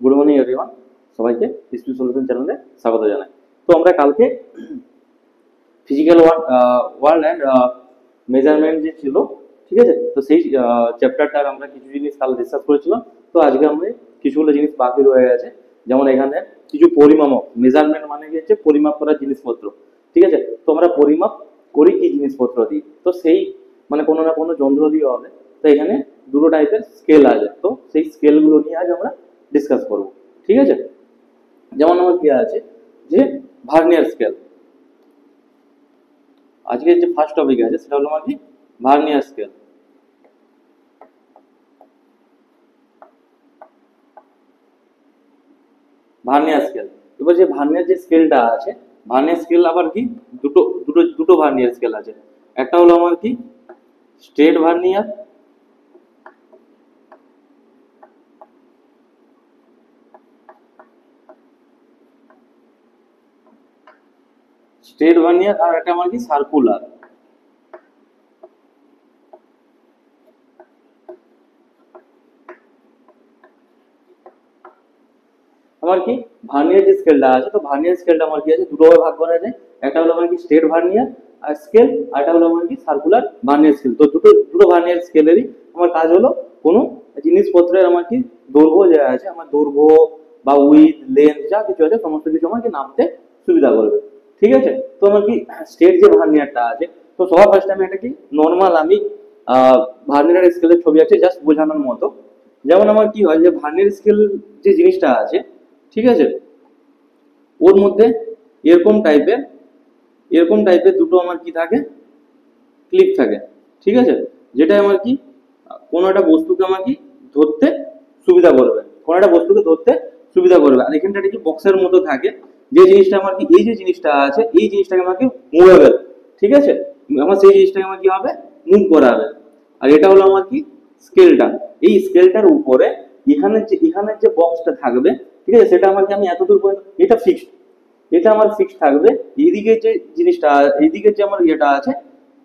Good morning everyone, সবাইকে history solution চ্যানেলে স্বাগত জানাই। তো আমরা কালকে ফিজিক্যাল ওয়ার্ল্ড অ্যান্ড মেজারমেন্ট যে ছিল, ঠিক আছে, তো সেই চ্যাপ্টারটার আমরা কিছু জিনিস কাল ডিসকাস করেছিলাম। তো আজকে আমরা কিছুগুলো জিনিস বাকি রয়ে গেছে, যেমন এখানে কিছু পরিমাপক, মেজারমেন্ট মানে কি হচ্ছে পরিমাপ করার জিনিসপত্র, ঠিক আছে। তো আমরা পরিমাপ করি কি জিনিসপত্র দিই, তো সেই মানে কোনো না কোনো যন্ত্র দিয়ে হবে। তো এখানে দুটো টাইপের স্কেল আছে, তো সেই স্কেলগুলো নিয়ে আজ আমরা ডিসকাস করব, ঠিক আছে। যেমন আমার কি আছে যে ভার্নিয়ার স্কেল, আজকের যে ফার্স্ট টপিক আছে সেটা হলো আমার কি ভার্নিয়ার স্কেল। ভার্নিয়ার স্কেল, এবার যে ভার্নিয়ার যে স্কেলটা আছে, ভার্নিয়ার স্কেল আবার কি দুটো দুটো দুটো ভার্নিয়ার স্কেল আছে। একটা হলো আমার কি স্ট্রেট ভার্নিয়ার, স্ট্রেট ভার্নিয়ার, আর একটা আমার কি সার্কুলার। আমার কি ভার্নিয়ার যে স্কেলটা আছে, তো ভার্নিয়ার স্কেলটা আমার কি আছে দুটো ভাগে ভাগ করা যায়। একটা হলো আমার কি স্ট্রেট ভার্নিয়ার আর স্কেল, আর একটা হলো আমার কি সার্কুলার ভার্নিয়ার স্কেল। তো দুটো দুটো ভার্নিয়ার স্কেলেরই আমার কাজ হলো কোনো জিনিসপত্রের আমার কি দৈর্ঘ্য যা আছে, আমার দৈর্ঘ্য বা উইথ লেন্থ যা কিছু আছে সমস্ত কিছু আমাকে নাপতে সুবিধা করবে, ঠিক আছে। তো আমার কি স্ট্রেট যে ভার্নিয়ারটা আছে, তো সবার ফার্স্ট আমি একটা কি নর্মাল আমি ভার্নিয়ার স্কেলের ছবি আছে জাস্ট বোঝানোর মতো। যেমন আমার কি হয় যে ভার্নিয়ার স্কেল যে জিনিসটা আছে, ঠিক আছে, ওর মধ্যে এরকম টাইপের দুটো আমার কি থাকে ক্লিপ থাকে, ঠিক আছে, যেটা আমার কি কোনো একটা বস্তুকে আমার কি ধরতে সুবিধা করবে, কোনো একটা বস্তুকে ধরতে সুবিধা করবে। আর এখানটা কি বক্সের মতো থাকে, যে জিনিসটা আমার কি এই যে জিনিসটা আছে এই জিনিসটাকে আমাকে মুভেবল, ঠিক আছে, আমার সেই জিনিসটাকে আমার কি হবে মুভ করাবে। আর এটা হলো আমার কি স্কেলটা, এই স্কেলটার উপরে এখানে যে বক্সটা থাকবে, ঠিক আছে, সেটা আমাকে আমি এতদূর পর্যন্ত এটা ফিক্সড, এটা আমার ফিক্সড থাকবে। এইদিকে যে জিনিসটা, এইদিকে যে আমার ইয়েটা আছে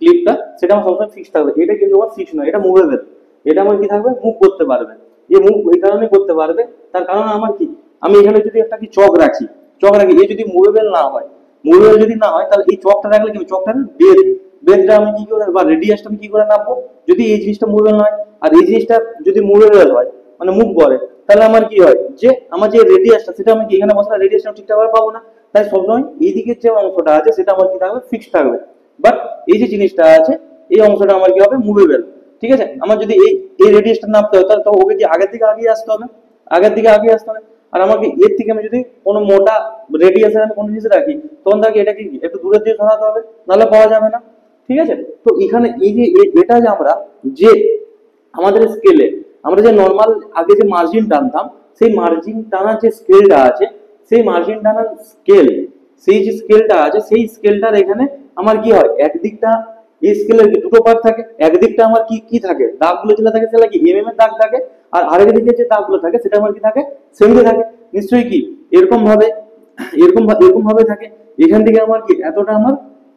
ক্লিপটা, সেটা আমার সবসময় ফিক্সড থাকবে। এটা কিন্তু আমার ফিক্সড নয়, এটা মুভেবল, এটা আমার কি থাকবে মুভ করতে পারবে। এই মুভ এই কারণে করতে পারবে, তার কারণ আমার কি আমি এখানে যদি একটা কি চক রাখি এই যদি মুভেবল না হয়, মুভেবল যদি না হয় তাহলে এই চকটা রাখলে কি চকটার বেদটা আমি কি করে বা রেডিয়াসটা আমি কি করে নামবো, যদি এই জিনিসটা মুভেবল নয়। আর এই জিনিসটা যদি মুভেবল হয় মানে মুভ করে, তাহলে আমার কি হয় যে আমার যে রেডিয়াসটা সেটা আমি কি এখানে বসলে রেডিয়াসটা ঠিকঠাক ভাবে পাবো না। তাই সবসময় এইদিকের যে অংশটা আছে সেটা আমার কি থাকবে ফিক্সড থাকবে, বাট এই যে জিনিসটা আছে এই অংশটা আমার কি হবে মুভেবল, ঠিক আছে। আমার যদি এই রেডিয়াসটা নামতে হয় তাহলে তো ওকে কি আগের দিকে আগিয়ে আসতে হবে, আর আমাকে এর থেকে আমি যদি কোনো মোটা রেডিয়াসের আমি কোনো জিনিস রাখি, তখন তাকে এটা কি একটু দূরের দিকে সরাতে হবে, নাহলে পাওয়া যাবে না, ঠিক আছে। তো এখানে এই যে এটা যে আমরা যে আমাদের স্কেলে আমরা যে নর্মাল আগে যে মার্জিন টানতাম, সেই মার্জিন টানার যে স্কেলটা আছে, সেই মার্জিন টানার স্কেল, সেই যে স্কেলটা আছে সেই স্কেলটার এখানে আমার কি হয় একদিকটা এই স্কেলের কি দুটো পার্ট থাকে, একদিকটা আমার কি কি থাকে দাগগুলো যেটা থাকে সেটা কি এর দাগ থাকে, আর আরেক দিকে যে দাগগুলো থাকে সেটা আমার কি থাকে সেমি থাকে। নিশ্চয়ই কি এরকম ভাবে থাকে। এখান থেকে আমার কি এতটা আমার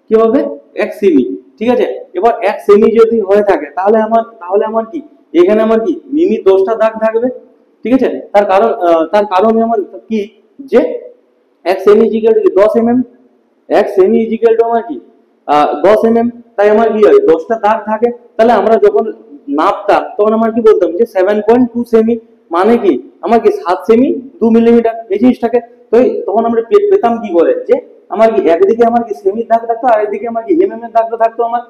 কি হবে 1 সেমি, ঠিক আছে। এবার 1 সেমি যদি হয়ে থাকে তাহলে আমার কি এখানে আমার কি মিমি 10টা দাগ থাকবে, ঠিক আছে। তার কারণ আমার কি যে 1 সেমি ইজিক্যাল টু 10 mm, 1 সেমি ইজিক্যাল টু আমার কি 10 mm। তাই আমার কি হয় 10টা দাগ থাকে, তাহলে আমরা যখন নাপতাম তখন আমার কি বলতাম যে 7.2 সেমি, মানে কি আমার কি 7 সেমি 2 মিলিমিটার এই জিনিসটাকে। তো তখন আমরা পেতাম কি করে যে আমার কি একদিকে আমার কি সেমি দাগ থাকতো আর একদিকে আমার কি এর দাগটা থাকতো আমার,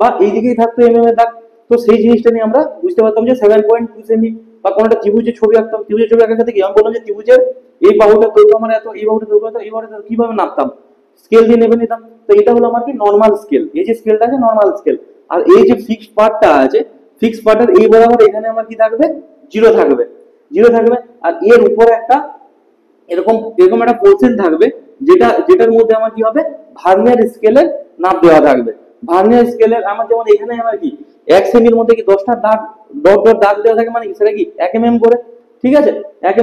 বা এইদিকেই থাকতো এর দাগ। তো সেই জিনিসটা নিয়ে আমরা বুঝতে পারতাম যে 7.2 সেমি। বা কোনো একটা ত্রিভুজের ছবি আঁকতাম, ত্রিভুজের ছবি আঁকার ক্ষেত্রে কি আমি বললাম যে ত্রিভুজের এই বাহুটা দৈর্ঘ্য আমার এত, এই বাহুটা দৈর্ঘ্য এত, এই বাহুটা কিভাবে নাপতাম স্কেল দিয়ে নেবে নিতাম। তো এটা হলো আমার কি নর্মাল স্কেল, এই যে স্কেলটা আছে নর্মাল স্কেল। আর এই যে ফিক্সড পার্টটা আছে, ফিক্সড পার্টের এই বরাবর এখানে আমার কি থাকবে জিরো থাকবে। আর এর উপরে একটা এরকম এরকম একটা পোর্শন থাকবে, যেটার মধ্যে আমার কি হবে ভার্নিয়ার স্কেলের নাপ দেওয়া থাকবে। ভার্নিয়ার স্কেলের আমার যেমন এখানে আমার কি 1 সেমির মধ্যে কি 10টা দাগ ডট ডট দাগ দেওয়া থাকে, মানে কি সেটা কি 1 mm করে, ঠিক আছে, 1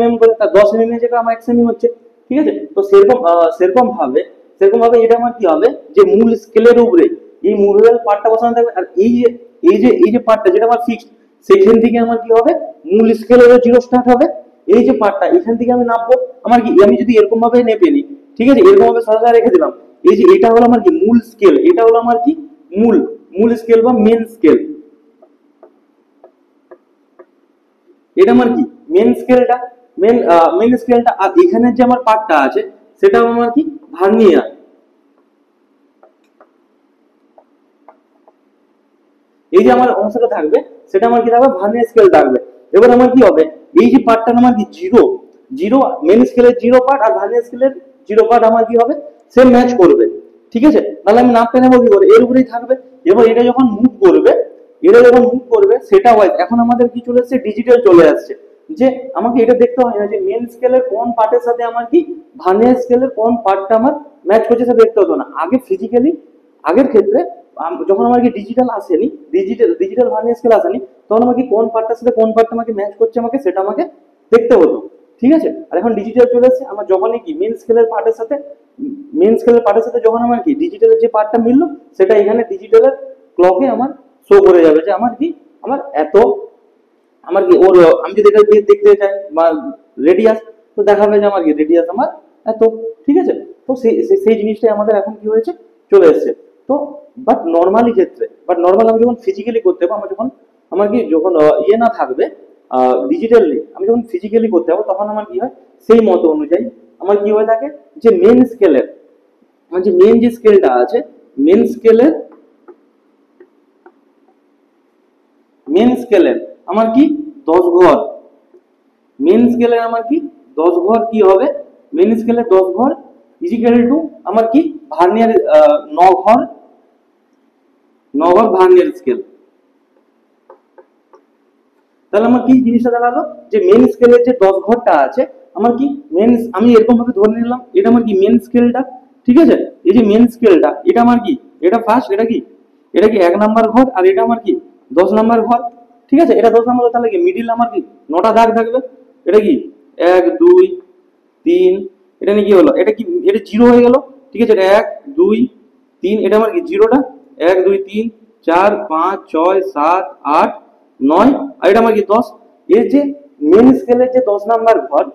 mm করে, তার 10 mm এর জায়গায় আমার 1 সেমি হচ্ছে, ঠিক আছে। তো সেরকম ভাবে এটা আমার কি হবে যে মূল স্কেলের উপরে এই মুভেবল পার্টটা বসানো থাকবে। আর এই যে পার্টটা যেটা আমার ফিক্সড, সেখান থেকে আমার কি হবে মূল স্কেলের জিরো স্টার্ট হবে, এই যে পার্টটা এখান থেকে আমি নামবো, আমার কি আমি যদি এরকম ভাবে নেপে নিই, ঠিক আছে, এরকম ভাবে সোজা রেখে দিলাম, এই যে এটা হলো আমার কি মূল স্কেল, এটা হলো আমার কি মূল মূল স্কেল বা মেন স্কেল, এটা আমার কি মেন স্কেলটা, মেন স্কেলটা। আর এখানে যে আমার পার্টটা আছে সেটা আমার কি ভার্নিয়ার, এই যে আমার অংশটা থাকবে সেটা আমার কি থাকবে ভার্নিয়ার স্কেল থাকবে। এবার আমার কি হবে, এই যে পার্টটা আমার কি জিরো জিরো, মেন স্কেলের জিরো পার্ট আর ভার্নিয়ার স্কেলের জিরো পার্ট আমার কি হবে সেম ম্যাচ করবে, ঠিক আছে। তাহলে আমি নাপতে নেবো কি করে, এর উপরেই থাকবে। এবার এটা যখন মুভ করবে, এটা যখন মুভ করবে সেটা হয়, এখন আমাদের কি চলে আসছে ডিজিটাল চলে আসছে, যে আমাকে এটা দেখতে হয় না যে মেন স্কেলের কোন পার্টের সাথে আমার কি ভার্নিয়ার স্কেলের কোন পার্টটা আমার ম্যাচ করছে সেটা দেখতে হতো না আগে ফিজিক্যালি। আগের ক্ষেত্রে যখন আমার কি ডিজিটাল আসেনি, ডিজিটাল ভার্নিয়ার স্কেল আসেনি, তখন আমাকে কোন পার্টটার সাথে কোন পার্টটা আমাকে ম্যাচ করছে আমাকে সেটা আমাকে দেখতে হতো, ঠিক আছে। আর এখন ডিজিটাল চলে এসেছে, আমার যখনই কি মেন স্কেলের পার্টের সাথে যখন আমার কি ডিজিটালের যে পার্টটা মিললো সেটা এখানে ডিজিটালের ক্লকে আমার শো করে যাবে যে আমার কি আমার এত, আমার কি ওর আমি যদি এটা দেখতে চাই বা রেডিয়াস, তো দেখাবে যে আমার কি রেডিয়াস আমার এত, ঠিক আছে। তো সেই জিনিসটাই আমাদের এখন কি হয়েছে চলে এসেছে। তো বাট নর্মাল আমি যখন ফিজিক্যালি করতে পারবো, আমার যখন আমার কি যখন ইয়ে না থাকবে ডিজিটাল নেই, আমি যখন ফিজিক্যালি করতে পারবো তখন আমার কি হয় সেই মতো অনুযায়ী আমার কি হয়ে থাকে যে মেন স্কেলের আমার যে মেন যে স্কেলটা আছে, মেন স্কেলের মেন স্কেলের আমার কি 10 ঘর, মেন স্কেলের আমার কি 10 ঘর কি হবে, মেন স্কেলের 10 ঘর ইজিক্যাল টু আমার কি ভার্নিয়ার 9 ঘর, 9 ঘর ভার্নিয়ার স্কেল। তাহলে আমার কি জিনিসটা দাঁড়ালো যে মেন স্কেলের যে 10 ঘরটা আছে আমার কি মেন, আমি এরকম ভাবে ধরে নিলাম এটা আমার কি মেন স্কেলটা, ঠিক আছে। এই যে মেন স্কেলটা এটা আমার কি এটা ফার্স্ট, এটা কি 1 নাম্বার ঘর, আর এটা আমার কি 10 নাম্বার ঘর, ঠিক আছে। এটা 10 নাম্বার, তাহলে কি মিডিল আমার কি 9টা দাগ থাকবে, এটা কি 1 2 3, এটা নিয়ে কি হলো, এটা কি এটা জিরো হয়ে গেল, ঠিক আছে। এটা 1 2 3, এটা আমার কি জিরোটা 1 2 3 4 5 6 7 8 9, আর এটা আমার কি 10। এর যে মেন স্কেলের যে 10 নাম্বার ঘর,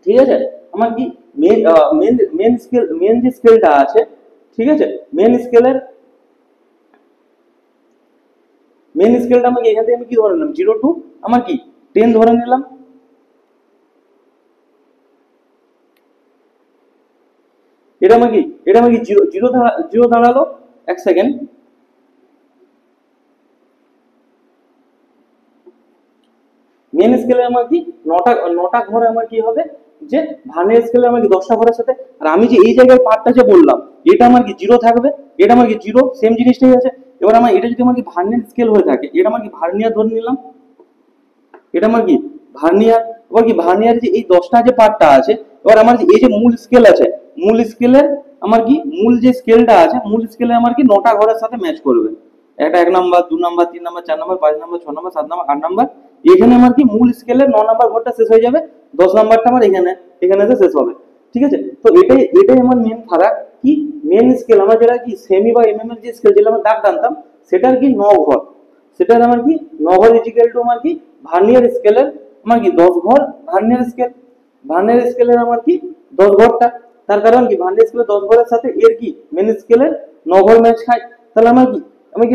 ঠিক আছে, আমার কি মেন মেন যে স্কেলটা আছে, ঠিক আছে, মেন স্কেলটা আমাকে এখান থেকে আমি কি ধরে নিলাম 0 টু আমার কি 10 ধরে নিলাম। এটা আমার কি জিরো জিরো জিরো দাঁড়ালো, এক সেকেন্ড, মেন স্কেলে আমার কি নটা ঘরে আমার কি হবে যে ভার্নিয়ার স্কেলে আমার কি 10টা ঘরের সাথে, আর আমি যে এই জায়গায় পার্টটা যে বললাম এটা আমার কি জিরো থাকবে, এটা আমার কি জিরো সেম জিনিসটাই আছে। এবার আমার এটা যদি আমার কি ভার্নিয়ার স্কেল হয়ে থাকে, এটা আমার কি ভার্নিয়ার ধরে নিলাম, এটা আমার কি ভার্নিয়ার। এবার কি ভার্নিয়ার যে এই 10টা যে পার্টটা আছে, এবার আমার যে এই যে মূল স্কেল আছে, মূল স্কেলের আমার কি মূল যে স্কেলটা আছে, মূল স্কেলে আমার কি 9টা ঘরের সাথে ম্যাচ করবে, একটা 1 number 2 number 3 number 4 number 5 number 6 number 7 number 8 number, এখানে আমার কি মূল স্কেলের 9 নাম্বার ঘরটা শেষ হয়ে যাবে, 10 নাম্বারটা আমার এখানে এখানে এসে শেষ হবে, ঠিক আছে। তো এটাই আমার মেন ফারাক কি, মেন স্কেল আমরা যেটা কি সেমি বা এমএম এর যে স্কেল যেটা আমরা দাগ টানতাম সেটার কি 9 ঘর, সেটার আমার কি 9 ঘর ইজিক্যাল টু আমার কি ভার্নিয়ার স্কেলের আমার কি 10 ঘর ভার্নিয়ার স্কেলের আমার কি 10 ঘরটা, তার কারণ কি ভার্নিয়ার স্কেলের 10 ঘরের সাথে এর কি মেন স্কেলের 9 ঘর ম্যাচ খায়। তাহলে আমার কি আমি কি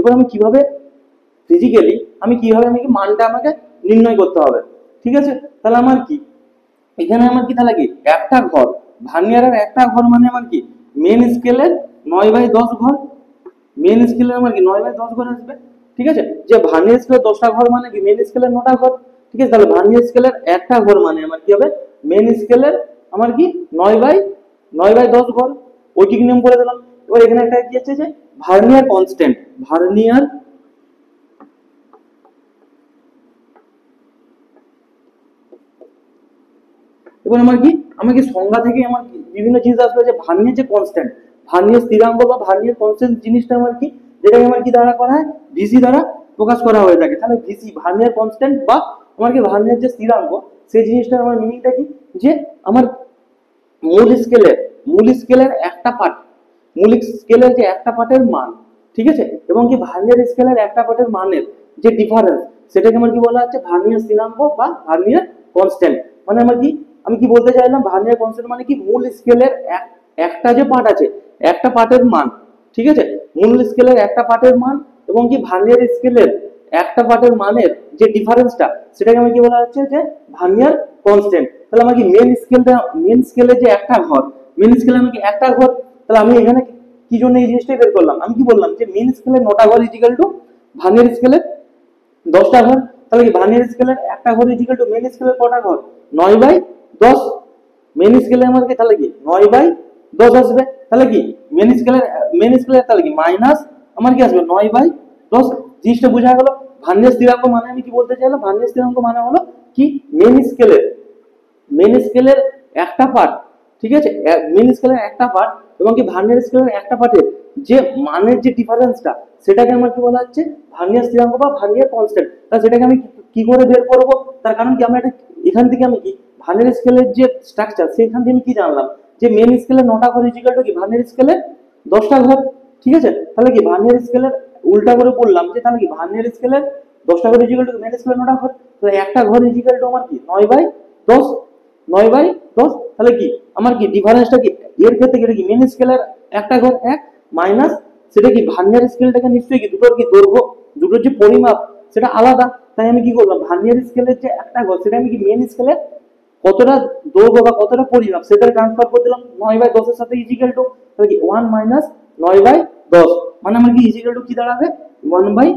এবার আমি কিভাবে ফিজিক্যালি আমি কিভাবে আমি কি মানটা আমাকে নির্ণয় করতে হবে, ঠিক আছে। তাহলে আমার কি এখানে আমার কি তাহলে কি একটা ঘর ভার্নিয়ারের একটা ঘর মানে আমার কি মেন স্কেলের 9/10 ঘর, মেন স্কেলের আমার কি 9/10 ঘর আসবে, ঠিক আছে। যে ভার্নিয়ার স্কেলের 10টা ঘর মানে কি মেন স্কেলের 9টা ঘর, ঠিক আছে। তাহলে ভার্নিয়ার স্কেলের একটা ঘর মানে আমার কি হবে মেন স্কেলের আমার কি 9/10 ঘর, ঐকিক নিয়ম করে দিলাম। এবার এখানে একটা কি আছে যে ভার্নিয়ার কনস্ট্যান্ট, ভার্নিয়ার এবার আমার কি আমাকে সংজ্ঞা থেকে আমার বিভিন্ন জিনিস আসবে যে ভার্নিয়ার যে কনস্ট্যান্ট, ভার্নিয়ার স্থিরাঙ্ক বা ভার্নিয়ার কনস্ট্যান্ট জিনিসটা আমার কি যেটাকে আমার কি দ্বারা করা হয় ভিসি দ্বারা প্রকাশ করা হয়ে থাকে। তাহলে ভিসি ভার্নিয়ার কনস্ট্যান্ট বা আমার কি ভার্নিয়ার যে স্থিরাঙ্ক সেই জিনিসটার আমার মিনিংটা কি যে আমার মূল স্কেলের একটা পার্ট, মূল স্কেলের যে একটা পার্টের মান, ঠিক আছে, এবং কি ভার্নিয়ার স্কেলের একটা পার্টের মানের যে ডিফারেন্স সেটাকে আমার কি বলা হচ্ছে ভার্নিয়ার স্থিরাঙ্ক বা ভার্নিয়ার কনস্ট্যান্ট মানে আমার কি, আমি কি বলতে চাইলাম ভার্নিয়ার কনস্ট্যান্ট মানে কি মূল স্কেলের একটা যে পার্ট আছে একটা পার্টের মান, ঠিক আছে, মূল স্কেলের একটা পার্টের মান এবং কি ভার্নিয়ার স্কেলের একটা পার্টের মানের যে ডিফারেন্সটা সেটাকে আমি কি বলা হচ্ছে যে ভার্নিয়ার কনস্ট্যান্ট। তাহলে আমার কি মেন স্কেলে যে একটা ঘর, মেন স্কেলে আমি কি একটা ঘর, তাহলে আমি এখানে কি জন্য এই জিনিসটাই বের করলাম, আমি কি বললাম যে মেন স্কেলে 9টা ঘর ইজিক্যাল টু ভার্নিয়ার স্কেলে 10টা ঘর। তাহলে কি ভার্নিয়ার স্কেলের একটা ঘর ইজিক্যাল টু মেন স্কেলের কটা ঘর, 9/10। মেন স্কেলে আমার কি তাহলে কি 9/10 আসবে, তাহলে কি মেন স্কেলের তাহলে কি মাইনাস আমার কি আসবে 9/10। জিনিসটা বোঝা গেল। ভার্নিয়ার স্থিরাঙ্ক মানে আমি কি বলতে চাইলাম, ভার্নিয়ার স্থিরাঙ্ক মানে হলো কি মেন স্কেলের একটা পার্ট, ঠিক আছে, মেন স্কেলের একটা পার্ট এবং কি ভার্নিয়ার স্কেলের একটা পার্টের যে মানের যে ডিফারেন্সটা সেটাকে আমার কি বলা হচ্ছে ভার্নিয়ার স্থিরাঙ্ক বা ভার্নিয়ার কনস্ট্যান্ট। তাহলে সেটাকে আমি কি করে বের করব, তার কারণ কি আমরা এটা এখান থেকে আমি কি ভার্নিয়ার স্কেলের যে স্ট্রাকচার সেখান থেকে আমি কি জানলাম যে মেন স্কেলের 9টা ঘর ইজিক্যাল টু কি ভার্নিয়ার স্কেলের 10টা ঘর, ঠিক আছে। তাহলে কি ভার্নিয়ার স্কেলের উল্টা করে বললাম যে তাহলে কি ভার্নিয়ার স্কেলের 10টা ঘর ইজিক্যাল টু মেন স্কেলের 9টা ঘর, তাহলে একটা ঘর ইজিক্যাল টু আমার কি 9/10, 9/10। তাহলে কি আমার কি ডিফারেন্সটা কি এর ক্ষেত্রে কি মেন স্কেলের একটা ঘর এক মাইনাস সেটা কি ভার্নিয়ার স্কেলটাকে নিশ্চয়ই কি দুটোর কি দৈর্ঘ্য দুটোর যে পরিমাপ সেটা আলাদা, তাই আমি কি করলাম ভার্নিয়ার স্কেলের যে একটা ঘর সেটা আমি কি মেন স্কেলের কতটা দৈর্ঘ্য বা কতটা পরিমাপ সেটা ট্রান্সফার করে দিলাম 9/10 এর সাথে ইজিক্যাল টু, তাহলে কি 1 মাইনাস 9/10 মানে আমার কি ইজিক্যাল টু কি দাঁড়াবে 1/10।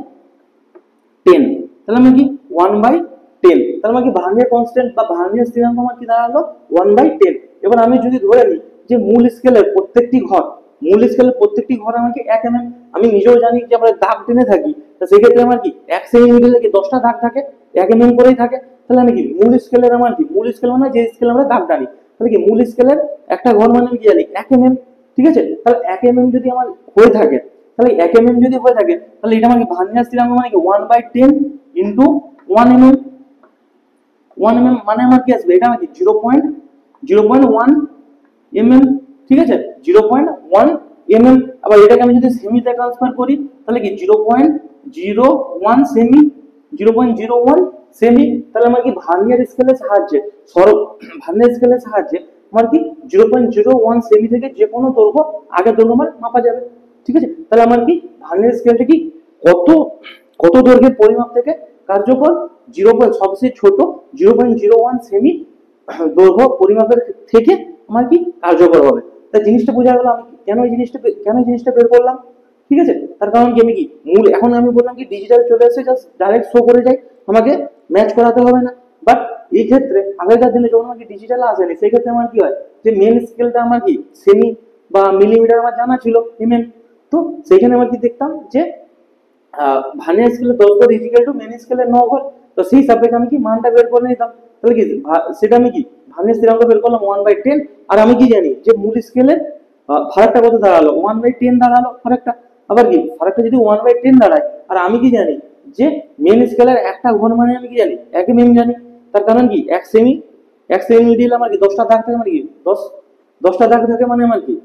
তাহলে আমি কি 1/10, তাহলে আমার কি ভার্নিয়ার কনস্ট্যান্ট বা ভার্নিয়ার স্থিরাঙ্ক আমার কি দাঁড়ালো 1/10। এবার আমি যদি ধরে নিই যে মূল স্কেলের প্রত্যেকটি ঘর আমাকে 1 mm, আমি নিজেও জানি যে আমরা দাগ টেনে থাকি, তো সেক্ষেত্রে আমার কি 1 সেন্টিমিটার থেকে 10টা দাগ থাকে 1 mm করেই থাকে। তাহলে আমি কি মূল স্কেলের আমার কি মূল স্কেল মানে যে স্কেলে আমরা দাগ টানি, তাহলে কি মূল স্কেলের একটা ঘর মানে আমি কি জানি 1 mm, ঠিক আছে। তাহলে 1 mm যদি আমার হয়ে থাকে, তাহলে 1 mm যদি হয়ে থাকে তাহলে এটা মানে ভার্নিয়ার স্থিরাঙ্ক মানে কি 1/10 ইনটু 1 mm, 1 mm মানে আমার কি আসবে এটা মানে 0.1 mm, ঠিক আছে 0.1 mm। আবার এটাকে আমি যদি সেমিতে ট্রান্সফার করি তাহলে কি 0.01 সেমি, 0.01 সেমি। তাহলে আমার কি ভার্নিয়ার স্কেলের সাহায্যে ভার্নিয়ার স্কেলের সাহায্যে আমার কি 0.01 সেমি থেকে যে কোনো দৈর্ঘ্য আগের দৈর্ঘ্য আমার মাপা যাবে, ঠিক আছে। তাহলে আমার কি ভার্নিয়ার স্কেলটা কি কত কত দৈর্ঘ্যের পরিমাপ থেকে কার্যকর, সবচেয়ে ছোট 0.01 সেমি দৈর্ঘ্য পরিমাপের থেকে আমার কি কার্যকর হবে। তাই জিনিসটা বোঝা গেল আমি কেন এই জিনিসটা বের করলাম, ঠিক আছে। তার কারণ কি আমি কি মূল এখন আমি বললাম কি ডিজিটাল চলে এসে জাস্ট ডাইরেক্ট শো করে যায়, আমাকে ম্যাচ করাতে হবে না। বাট এই ক্ষেত্রে আগেকার দিনে যখন আমাকে ডিজিটাল আসেনি সেই ক্ষেত্রে আমার কি হয় যে মেন স্কেলটা আমার কি সেমি বা মিলিমিটার আমার জানা ছিল এমএম, তো সেইখানে আমার কি দেখতাম যে ভার্নিয়ার স্কেলে 10 ঘর ইজিক্যাল টু মেন স্কেলে 9 ঘর, তো সেই সাপেক্ষে আমি কি মানটা বের করে নিতাম। তাহলে কি সেটা আমি কি ভার্নিয়ার স্থিরাঙ্ক বের করলাম 1/10। আর আমি কি জানি যে মূল স্কেলের ফারাকটা কত দাঁড়ালো 1/10 দাঁড়ালো ফারাকটা। আবার কি ফারাকটা যদি 1/10 দাঁড়ায় আর আমি কি জানি যে মেন স্কেলের একটা ঘর মানে আমি কি জানি 1 mm জানি, তার কারণ কি 1 সেমি দিলে আমার কি 10টা দাগ থাকে মানে কি 10টা দাগ থাকে মানে আমার কি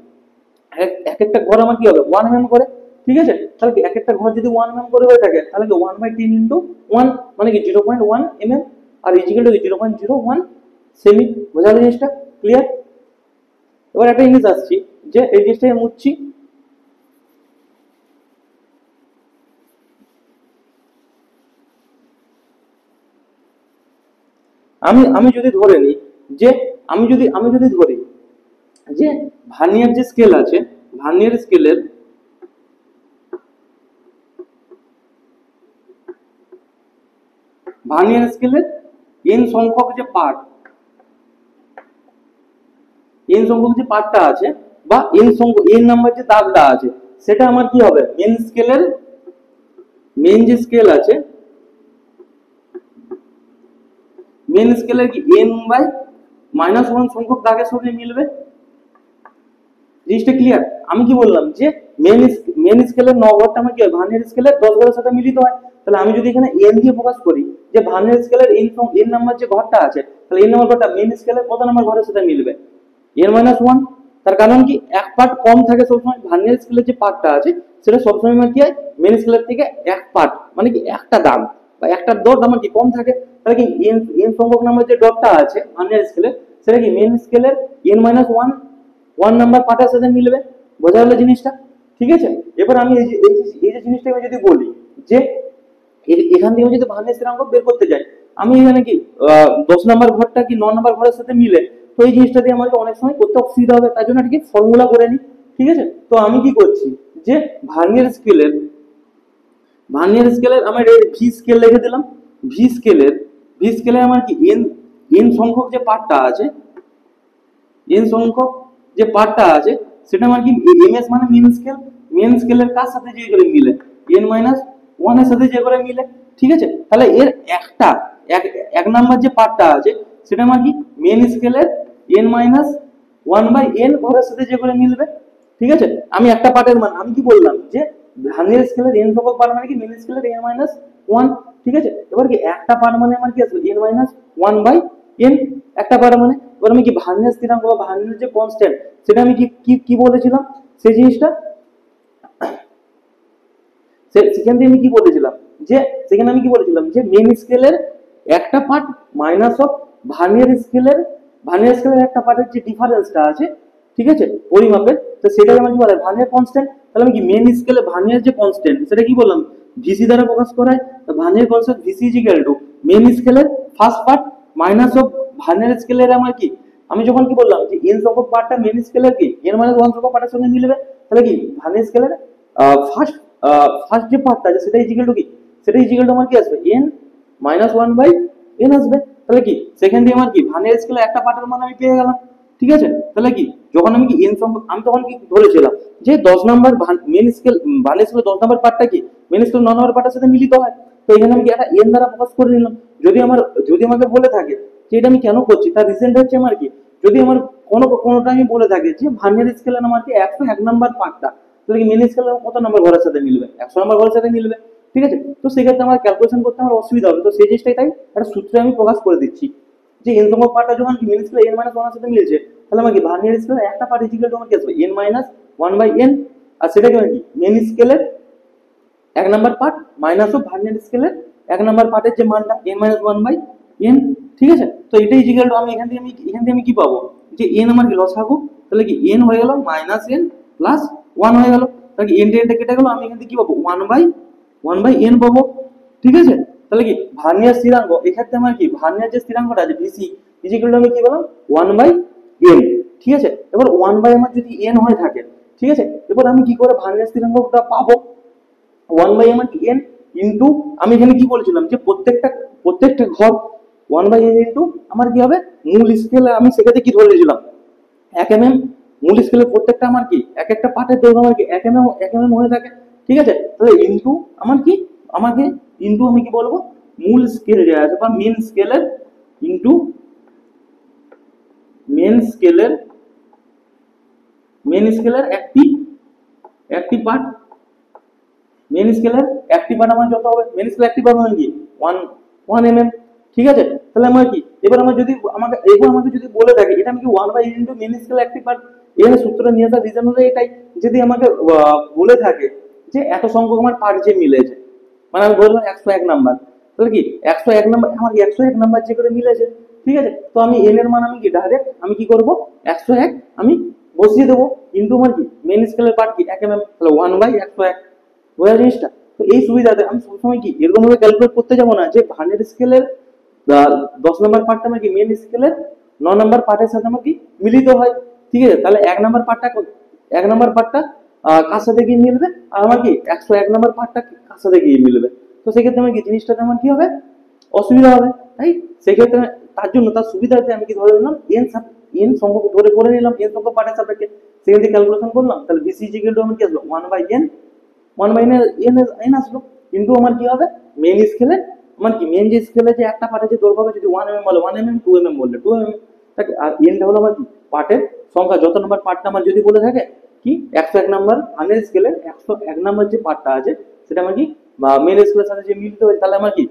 এক একটা ঘর আমার কি হবে 1 mm করে, ঠিক আছে। তাহলে কি এক একটা ঘর যদি 1 mm করে হয়ে থাকে তাহলে কি 1/10 ইনটু 1 মানে কি 0.1 mm আর ইজিক্যাল টু 0.01 সেমি। বোঝা গেল জিনিসটা ক্লিয়ার। এবার একটা জিনিস আসছি যে এই জিনিসটা মুছছি, আমি যদি ধরে নিই যে আমি যদি ধরি যে ভার্নিয়ার যে স্কেল আছে ভার্নিয়ার স্কেলের n সংখ্যক যে পার্টটা আছে বা n নাম্বার যে দাগটা আছে সেটা আমার কি হবে মেন যে স্কেল আছে মেন স্কেলের কি n/-1 সংখ্যক দাগের সঙ্গে মিলবে। জিনিসটা ক্লিয়ার। আমি কি বললাম যে মেন স্কেলের 9 ঘরটা আমার কি হয় ভার্নিয়ার স্কেলের 10 ঘরের সাথে মিলিত হয়। তাহলে আমি যদি এখানে n দিয়ে ফোকাস করি যে ভার্নিয়ার স্কেলের n নাম্বার যে ঘরটা আছে তাহলে n নাম্বার ঘরটা মেন স্কেলের কত নাম্বার ঘরের সাথে মিলবে n-1। তার কারণ কি এক পার্ট কম থাকে সবসময়, ভার্নিয়ার স্কেলের যে পার্টটা আছে সেটা সবসময় আমার কি হয় মেন স্কেলের থেকে এক পার্ট মানে কি একটা দাগ বা একটা দর আমার কি কম থাকে। তাহলে কি এন এন সংখ্যক নাম্বার যে ডটটা আছে ভার্নিয়ার স্কেলের সেটা কি মেন স্কেলের n মাইনাস ওয়ান নাম্বার পার্টের সাথে মিলবে। বোঝা গেল জিনিসটা? ঠিক আছে। এবার আমি এই যে জিনিসটাকে যদি বলি যে এখান থেকে আমি যদি ভার্নিয়ার স্থিরাঙ্ক বের করতে যাই, আমি এখানে কি 10 নাম্বার ঘরটা কি 9 নাম্বার ঘরের সাথে মিলে, তো এই জিনিসটা দিয়ে আমাকে অনেক সময় করতে অসুবিধা হবে, তার জন্য এটাকে ফর্মুলা করে নিই। ঠিক আছে। তো আমি কি করছি যে ভার্নিয়ার স্কেলের আমার ভি স্কেল লিখে দিলাম। ভি স্কেলের আমার কি এন সংখ্যক যে পার্টটা আছে, সেটা আমার কি এমএস মানে মেন স্কেলের কার সাথে যে করে মিলে এন মাইনাস ওয়ান এর সাথে যে করে মিলে। ঠিক আছে। তাহলে এর একটা এক নাম্বার যে পার্টটা আছে সেটা আমার কি মেন স্কেলের n minus one by n ঘরের সাথে যে করে মিলবে। ঠিক আছে। আমি একটা পার্টের মান আমি কি বললাম যে ভার্নিয়ার স্কেলের এন সংখ্যক পার্ট মানে কি মেন স্কেলের এন মাইনাস ওয়ান। ঠিক আছে। এবার কি একটা পার্ট মানে আমার কি আসবে N minus one by n একটা পার্ট মানে। এবার আমি কি ভার্নিয়ার স্থিরাঙ্ক বা ভার্নিয়ার যে কনস্ট্যান্ট সেটা আমি কি বলেছিলাম সেই জিনিসটা সেখান থেকে আমি কি বলেছিলাম যে সেখানে আমি কি বলেছিলাম যে মেন স্কেলের একটা পার্ট মাইনাস অফ ভার্নিয়ার স্কেলের একটা পার্টের যে ডিফারেন্সটা আছে, ঠিক আছে, পরিমাপের, তো সেটাকে আমি কি বলে ভার্নিয়ার কনস্ট্যান্ট। তাহলে আমি কি মেন স্কেলে ভার্নিয়ার যে কনস্ট্যান্ট সেটা কি বললাম ভিসি দ্বারা প্রকাশ করা হয়। তো vernier constant VC is equal to main স্কেলের first part minus of vernier স্কেলের আমার কি আমি যখন কি বললাম যে এন সংখ্যক পার্টটা মেন স্কেলের কি এন মাইনাস ওয়ান সংখ্যক পার্টের সঙ্গে মিলবে, তাহলে কি ভার্নিয়ার স্কেলের ফার্স্ট ফার্স্ট যে পার্টটা আছে সেটা ইজিক্যাল টু কি সেটা ইজিক্যাল টু আমার কি আসবে N minus one by n আসবে। তাহলে কি সেখান দিয়ে আমার কি ভার্নিয়ার স্কেলে একটা পার্টের মান আমি পেয়ে গেলাম। ঠিক আছে। তাহলে কি যখন আমি কি এন সংখ্যক আমি তখন কি ধরেছিলাম যে 10 নাম্বার মেন স্কেল ভার্নিয়ার স্কেলে 10 নাম্বার পার্টটা কি মেন স্কেল 9 নাম্বার পার্টের সাথে মিলিত হয়। তো এখানে আমি কি একটা এন দ্বারা প্রকাশ করে নিলাম। যদি আমাকে বলে থাকে যে এটা আমি কেন করছি তার রিজনটা হচ্ছে আমার কি যদি আমার কোনোটা আমি বলে থাকে যে ভার্নিয়ার স্কেলে আমার কি 101 নাম্বার পার্টটা, তাহলে কি মেন স্কেলে কত নাম্বার ঘরের সাথে মিলবে 100 নাম্বার ঘরের সাথে মিলবে। ঠিক আছে। তো সেক্ষেত্রে আমার ক্যালকুলেশন করতে আমার অসুবিধা হবে, তো সেই জিনিসটাই তাই একটা সূত্রে আমি প্রকাশ করে দিচ্ছি যে এন সংখ্যক পার্টটা যখন মেন স্কেলে এন মাইনাস ওয়ান এর সাথে মিলছে, তাহলে আমার কি ভার্নিয়ার স্কেলে একটা পার্ট ইকুয়াল টু আমার কি আসবে N minus one by N, আর সেটা কি কি মেন স্কেলের এক number part minus of vernier স্কেলের এক নাম্বার পার্টের যে মানটা N minus one by N. ঠিক আছে। তো এটাই ইকুয়াল টু আমি এখান থেকে আমি কি পাবো যে এন আমার কি লসাগু, তাহলে কি এন হয়ে গেল মাইনাস এন প্লাস ওয়ান হয়ে গেল, তাহলে কি এনটা কেটে গেল, আমি এখান থেকে কি পাবো ওয়ান বাই এন পাবো। ঠিক আছে। তাহলে কি ভার্নিয়ার স্থিরাঙ্ক এক্ষেত্রে আমার কি ভার্নিয়ার যে স্থিরাঙ্কটা আছে ভিসি ইকুয়াল টু আমি কি বললাম ওয়ান বাই এন। ঠিক আছে। এবার ওয়ান বাই আমার যদি এন হয়ে থাকে, ঠিক আছে, এবার আমি কি করে ভার্নিয়ার স্থিরাঙ্কটা পাবো ওয়ান বাই আমার কি এন ইন্টু আমি এখানে কি বলেছিলাম যে প্রত্যেকটা ঘর ওয়ান বাই এন ইন্টু আমার কি হবে মূল স্কেলে আমি সেক্ষেত্রে কি ধরে নিয়েছিলাম 1 mm। মূল স্কেলের প্রত্যেকটা আমার কি এক একটা পার্টের দৈর্ঘ্য আমার কি 1 mm হয়ে থাকে। ঠিক আছে। তাহলে ইন্টু আমার কি আমাকে ইন্টু আমি কি বলবো মূল স্কেল যে আছে বা মেন স্কেলের ইন্টু মেন স্কেলের একটি পার্ট মেন স্কেলের একটি পার্ট আমার যত হবে মেন স্কেলের একটি পার্ট মানে কি 1 mm। ঠিক আছে। তাহলে আমার কি এবার আমাকে যদি বলে থাকে এটা আমি কি 1 বাই ইনটু মেন স্কেলের একটি পার্ট, এখানে সূত্রটা নিয়ে আসার রিজন হলো এটাই যদি আমাকে বলে থাকে যে এত সংখ্যক আমার পার্ট যে মিলেছে, মানে আমি বললাম 101 নাম্বার, তাহলে কি 101 নাম্বার আমার 101 নাম্বার যে করে মিলেছে। ঠিক আছে। তো আমি এন এর মান আমি কি ডাইরেক্ট আমি কি করব 101 আমি বসিয়ে দেবো ইনটু আমার কি মেন স্কেলের পার্ট কি 1 mm, তাহলে 1/101 বোঝা জিনিসটা। তো এই সুবিধাতে আমি সবসময় কি এরকম ভাবে ক্যালকুলেট করতে যাবো না যে ভার্নিয়ার স্কেলের 10 নম্বর পার্টটা আমার কি মেন স্কেলের 9 নম্বর পার্টের সাথে আমার কি মিলিত হয়। ঠিক আছে। তাহলে 1 নম্বর পার্টটা কার সাথে গিয়ে মিলবে আর আমার কি 101 নম্বর পার্টটা কার সাথে গিয়ে মিলবে। তো সেক্ষেত্রে আমার কি জিনিসটাতে আমার কি হবে অসুবিধা হবে, তাই সেক্ষেত্রে তার জন্য তার সুবিধাতে আমি কি ধরে নিলাম এন সংখ্যক ধরে করে নিলাম এন সংখ্যক পার্টের সাপেক্ষে সেখান থেকে ক্যালকুলেশন করলাম। তাহলে বিসি ইকুয়াল টু আমার কি আসলো 1/n 1/n আসলো কিন্তু আমার কি হবে মেন স্কেলে আমার কি মেন যে স্কেলে যে একটা পার্টের যে দৈর্ঘ্য হবে যদি 1 mm বলে 1 mm 2 mm বললে 2 mm, আর এনটা হলো আমার কি পার্টের সংখ্যা যত নম্বর পার্টটা আমার যদি বলে থাকে কি 101 নাম্বার ভার্নিয়ার স্কেলে 101 নাম্বার যে পার্টটা আছে সেটা আমার কি মেন স্কেলের সাথে যে মিলিত হয়েছে, তাহলে আমার কি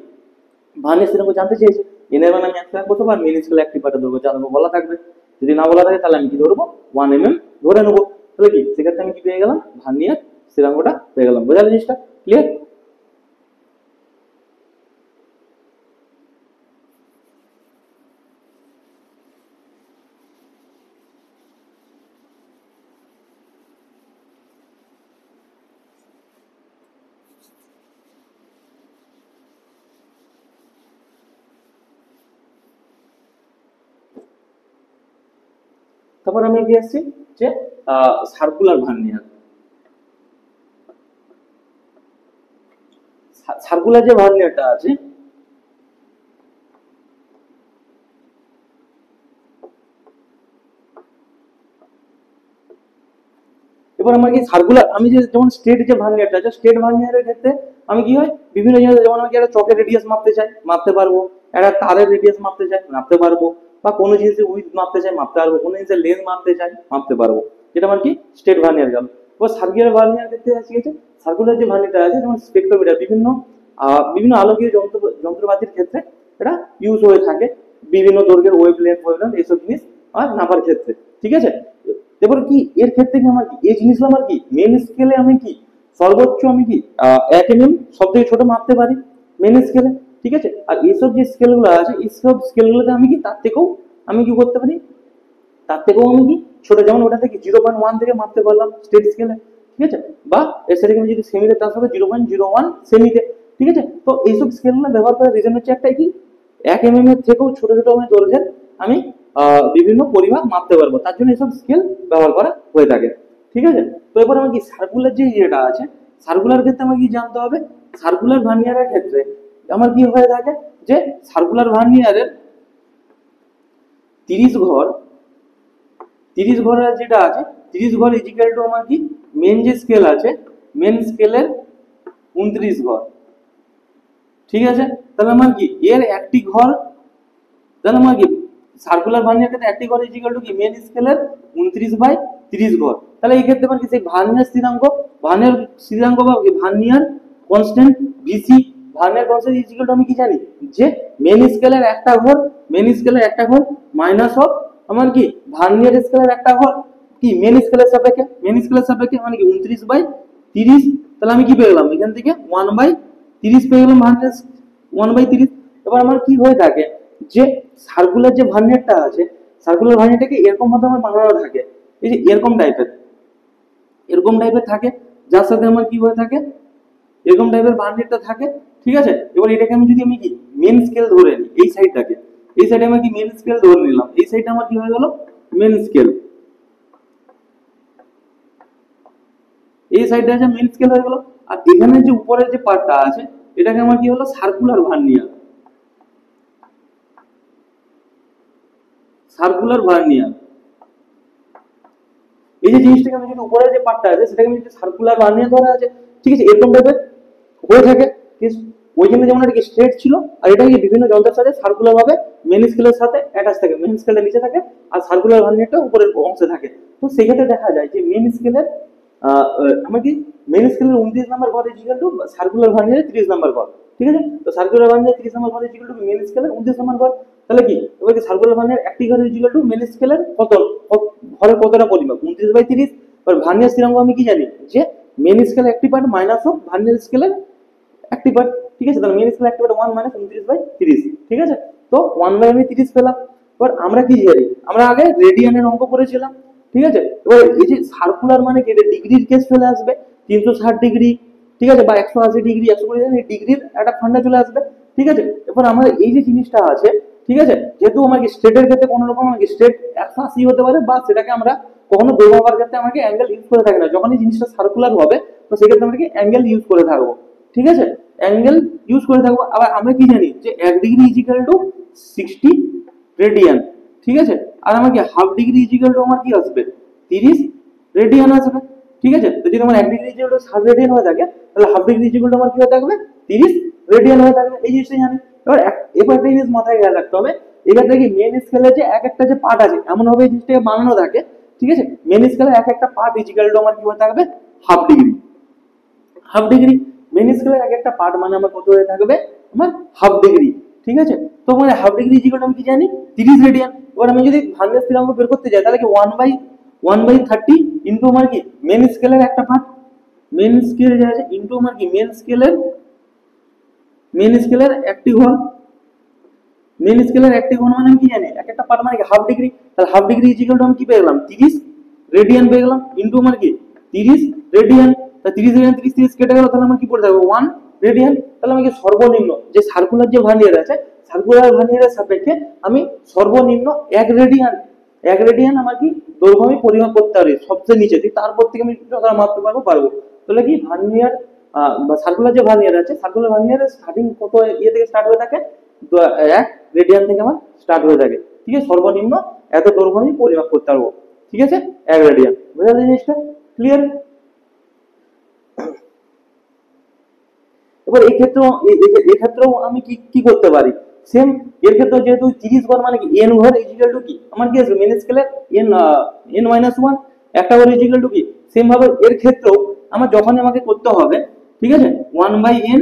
ভার্নিয়ার স্থিরাঙ্ক জানতে চেয়েছে এন এর মান আমি 101 বলতে পারি মেন স্কেলে একটি পার্টের দৈর্ঘ্য জানবো বলা থাকবে, যদি না বলা থাকে তাহলে আমি কি ধরবো 1 mm ধরে নেবো। তাহলে কি সেক্ষেত্রে আমি কি পেয়ে গেলাম ভার্নিয়ার স্থিরাঙ্কটা পেয়ে গেলাম। বোঝা জিনিসটা ক্লিয়ার? তারপর আমি এগিয়ে আসছি যে সার্কুলার ভার্নিয়ার। সার্কুলার যে ভার্নিয়ারটা আছে, এবার আমার কি সার্কুলার, আমি যে যেমন স্ট্রেট যে ভার্নিয়ারটা আছে, স্ট্রেট ভার্নিয়ারের ক্ষেত্রে আমি কি হয় বিভিন্ন জায়গায়, যেমন আমি একটা চকের রেডিয়াস মাপতে চাই, মাপতে পারবো। একটা তারের রেডিয়াস মাপতে চাই, মাপতে পারবো। বা কোনো জিনিসের উইথ মাপতে চাই, মাপতে পারবো। কোনো জিনিসের লেন্থ মাপতে চাই, মাপতে পারবো। যেটা আমার কি স্ট্রেট ভার্নিয়ার গেল। এবার সার্কুলার ভার্নিয়ার ক্ষেত্রে আছে কি, সার্কুলার যে ভার্নিয়ারটা আছে, যেমন স্পেকট্রোমিটার, বিভিন্ন আলোকীয় যন্ত্রপাতির ক্ষেত্রে এটা ইউজ হয়ে থাকে, বিভিন্ন দৈর্ঘ্যের ওয়েভলেন্থ এইসব জিনিস আর নাপার ক্ষেত্রে। ঠিক আছে। এবার কি এর ক্ষেত্রে কি আমার কি এই জিনিসগুলো আমার কি মেন স্কেলে আমি কি সর্বোচ্চ আমি কি 1 mm সব থেকে ছোট মাপতে পারি মেন স্কেলে। ঠিক আছে। আর এইসব যে স্কেলগুলো আছে, এইসব স্কেলগুলোতে আমি কি তার থেকেও আমি কি করতে পারি, তার থেকেও আমি কি ছোট, যেমন ওটা থেকে 0.1 থেকে মাপতে পারলাম স্টেট স্কেলে। ঠিক আছে। বা এর সাথে আমি যদি সেমিতে ট্রান্সফার 0.01 সেমিতে। ঠিক আছে। তো এইসব স্কেলগুলো ব্যবহার করার রিজন হচ্ছে একটাই, কি 1 mm এর থেকেও ছোট ছোট আমি দৈর্ঘ্যের আমি বিভিন্ন পরিমাপ মাপতে পারবো, তার জন্য এইসব স্কেল ব্যবহার করা হয়ে থাকে। ঠিক আছে। তো এবার আমার কি সার্কুলার যে ইয়েটা আছে, সার্কুলার ক্ষেত্রে আমার কি জানতে হবে, সার্কুলার ভার্নিয়ারের ক্ষেত্রে আমার কি হয়ে থাকে যে সার্কুলার ভার্নিয়ারের 30 ঘর, 30 ঘরের যেটা আছে, 30 ঘর ইজিক্যাল টু আমার কি মেন যে স্কেল আছে, মেন স্কেলের 29 ঘর। ঠিক আছে। তাহলে আমার কি এর একটি ঘর, তাহলে আমার কি সার্কুলার ভার্নিয়ার ক্ষেত্রে একটি ঘর ইজিক্যাল টু কি মেন স্কেলের 29/30 ঘর। তাহলে এই ক্ষেত্রে আমার কি সেই ভার্নিয়ার স্থিরাঙ্ক, বা vernier constant VC, vernier constant equal to আমি কি জানি যে মেন স্কেলের একটা ঘর, মাইনাস অফ আমার কি ভার্নিয়ার স্কেলের একটা ঘর কি মেন স্কেলের সাপেক্ষে মানে কি 29/30। তাহলে আমি কি পেয়ে গেলাম এখান থেকে 1/30 পেয়ে গেলাম, ভার্নিয়ার 1/30। এবার আমার কি হয়ে থাকে যে সার্কুলার যে ভার্নিয়ারটা আছে, সার্কুলার ভার্নিয়ারটাকে এরকম ভাবে আমার বানানো থাকে, এই যে এরকম টাইপের থাকে, যার সাথে আমার কি হয়ে থাকে এরকম টাইপের ভার্নিয়ারটা থাকে। ঠিক আছে। এবার এটাকে আমি যদি আমি কি মেন স্কেল ধরে নিই, এই সাইডটাকে, এই সাইডে আমি কি মেন স্কেল ধরে নিলাম, এই সাইডটা আমার কি হয়ে গেল মেন স্কেল, এই সাইডটা আছে মেন স্কেল হয়ে গেল। আর এখানে যে উপরের যে পার্টটা আছে, এটাকে আমার কি হলো সার্কুলার ভার্নিয়ার, এই যে জিনিসটাকে আমি যদি উপরে যে পার্টটা আছে সেটাকে আমি যদি সার্কুলার ভার্নিয়ার ধরা আছে। ঠিক আছে। এরকম টাইপের হয়ে থাকে। ওই জন্য যেমন এটা স্ট্রেট ছিল, আর এটা কি বিভিন্ন যন্ত্রের সাথে সার্কুলার ভাবে মেন স্কেলের সাথে অ্যাটাচ থাকে, মেন স্কেলটা নিচে থাকে আর সার্কুলার ভার্নিয়ারটা উপরের অংশে থাকে। তো সেই ক্ষেত্রে দেখা যায় যে মেন স্কেলের আমার কি মেন স্কেলের 29 নম্বর ঘর ইজিক্যাল টু সার্কুলার ভার্নিয়ারের 30 নম্বর ঘর। ঠিক আছে। তো সার্কুলার ভার্নিয়ার 30 নম্বর ঘর ইজিক্যাল টু মেন স্কেলের 29 নম্বর ঘর। তাহলে কি এবার কি সার্কুলার ভার্নিয়ার একটি ঘর ইজিক্যাল টু মেন স্কেলের ঘরের কতটা পরিমাপ 29/30। এবার ভার্নিয়ার স্থিরাঙ্ক আমি কি জানি যে মেন স্কেলের একটি পার্ট মাইনাস অফ ভার্নিয়ার স্কেলের একটি পার্ট। ঠিক আছে। তাহলে মেন স্কেল একটি পার্ট 1 - 29/30। ঠিক আছে। তো 1/30 পেলাম। এবার আমরা কি জানি, আমরা আগে রেডিয়ানের অঙ্ক করেছিলাম। ঠিক আছে। এবার এই যে সার্কুলার মানে কি, এটা ডিগ্রির কেস চলে আসবে, 360 ডিগ্রি। ঠিক আছে। বা 180 ডিগ্রি, 120 ডিগ্রির একটা ফান্ডা চলে আসবে। ঠিক আছে। এবার আমাদের এই যে জিনিসটা আছে, ঠিক আছে, যেহেতু আমাকে স্ট্রেটের ক্ষেত্রে কোনো রকম আমাকে স্ট্রেট 180 হতে পারে, বা সেটাকে আমরা কখনো দৈর্ঘ্যের ক্ষেত্রে আমাকে অ্যাঙ্গেল ইউজ করে থাকি না, যখনই জিনিসটা সার্কুলার হবে তো সেক্ষেত্রে আমাকে অ্যাঙ্গেল ইউজ করে থাকবো। ঠিক আছে। অ্যাঙ্গেল ইউজ করে থাকবো। আবার আমরা কি জানি যে 1 ডিগ্রি ইজিক্যাল টু 60 রেডিয়ান। ঠিক আছে। আর আমাকে হাফ ডিগ্রি ইজিক্যাল টু আমার কি আসবে 30 রেডিয়ান আসবে। ঠিক আছে। তো যদি আমার 1 ডিগ্রি ইজিক্যাল টু 60 রেডিয়ান হয়ে থাকে, তাহলে হাফ ডিগ্রি ইজিক্যাল টু আমার কি হয়ে থাকবে 30 রেডিয়ান হয়ে থাকবে। এই জিনিসটা জানি। এবার এবার একটা জিনিস মাথায় খেয়াল রাখতে হবে, এবার দেখি মেন স্কেলে যে এক একটা যে পার্ট আছে এমন ভাবে এই জিনিসটাকে বানানো থাকে। ঠিক আছে। মেন স্কেলে এক একটা পার্ট ইজিক্যাল টু আমার কি হয়ে থাকবে হাফ ডিগ্রি। মেন স্কেলের এক একটা পার্ট মানে আমার কত হয়ে থাকবে আমার হাফ ডিগ্রি। ঠিক আছে। তো মানে হাফ ডিগ্রি ইজিক্যাল টু আমি কি জানি 30 রেডিয়ান। এবার আমি যদি ভার্নিয়ার স্থিরাঙ্ক বের করতে যাই, তাহলে কি 1/30 ইনটু আমার কি মেন স্কেলের একটা পার্ট, মেন স্কেল যে আছে ইনটু আমার কি মেন স্কেলের একটি ঘর, মানে আমি কি জানি এক একটা পার্ট মানে কি হাফ ডিগ্রি। তাহলে হাফ ডিগ্রি ইজিক্যাল টু আমি কি পেয়ে গেলাম 30 রেডিয়ান পেয়ে গেলাম, ইনটু আমার কি 30 রেডিয়ান। তা 30 রেডিয়ান 30 কেটে গেল, তাহলে আমার কি পড়ে থাকবে 1 রেডিয়ান। তাহলে আমাকে সর্বনিম্ন যে সার্কুলার যে ভার্নিয়ার আছে, সার্কুলার ভার্নিয়ারের সাপেক্ষে আমি সর্বনিম্ন 1 রেডিয়ান আমার কি দৈর্ঘ্য আমি পরিমাপ করতে পারি সবচেয়ে নিচে থেকে, তারপর থেকে আমি যতটা মাপতে পারবো। তাহলে কি ভার্নিয়ার বা সার্কুলার যে ভার্নিয়ার আছে, সার্কুলার ভার্নিয়ারের স্টার্টিং কত ইয়ে থেকে স্টার্ট হয়ে থাকে, 1 রেডিয়ান থেকে আমার স্টার্ট হয়ে থাকে। ঠিক আছে, সর্বনিম্ন এত দৈর্ঘ্য আমি পরিমাপ করতে পারবো। ঠিক আছে, 1 রেডিয়ান। বোঝা যায় জিনিসটা? ক্লিয়ার? এবার এই ক্ষেত্রেও আমি কি কি করতে পারি, সেম এর ক্ষেত্রে যেহেতু 30 ঘর মানে কি n ঘর ইকুয়াল টু কি আমার কি আছে মেন স্কেলে n n-1 একটা ঘর ইকুয়াল টু কি, সেম ভাবে এর ক্ষেত্রেও আমার যখন আমাকে করতে হবে, ঠিক আছে, 1/n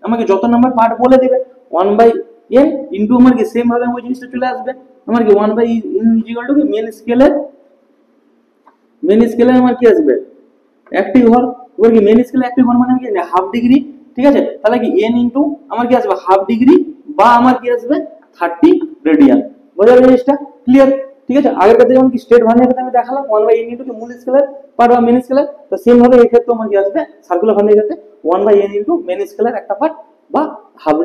আমাকে যত নাম্বার পার্ট বলে দিবে 1/n ইনটু আমার কি সেম ভাবে ওই জিনিসটা চলে আসবে আমার কি 1/n ইকুয়াল টু কি মেন স্কেলে আমার কি আসবে একটি ঘর। এবার কি মেন স্কেলে একটি ঘর মানে কি হাফ ডিগ্রি। ঠিক আছে, তাহলে কি n ইনটু আমার কি আসবে হাফ ডিগ্রি বা আমার কি আসবে 30 রেডিয়ান। বোঝা গেল জিনিসটা? ক্লিয়ার? ঠিক আছে, আগের ক্ষেত্রে যেমন কি স্ট্রেট ভার্নিয়ার ক্ষেত্রে আমি দেখালাম 1/n ইনটু কি মূল স্কেলের পার্ট বা মেন স্কেলের, তো সেম ভাবে এই ক্ষেত্রে আমার কি আসবে সার্কুলার ভার্নিয়ার ক্ষেত্রে 1/n ইনটু মেন স্কেলের একটা পার্ট বা হাফ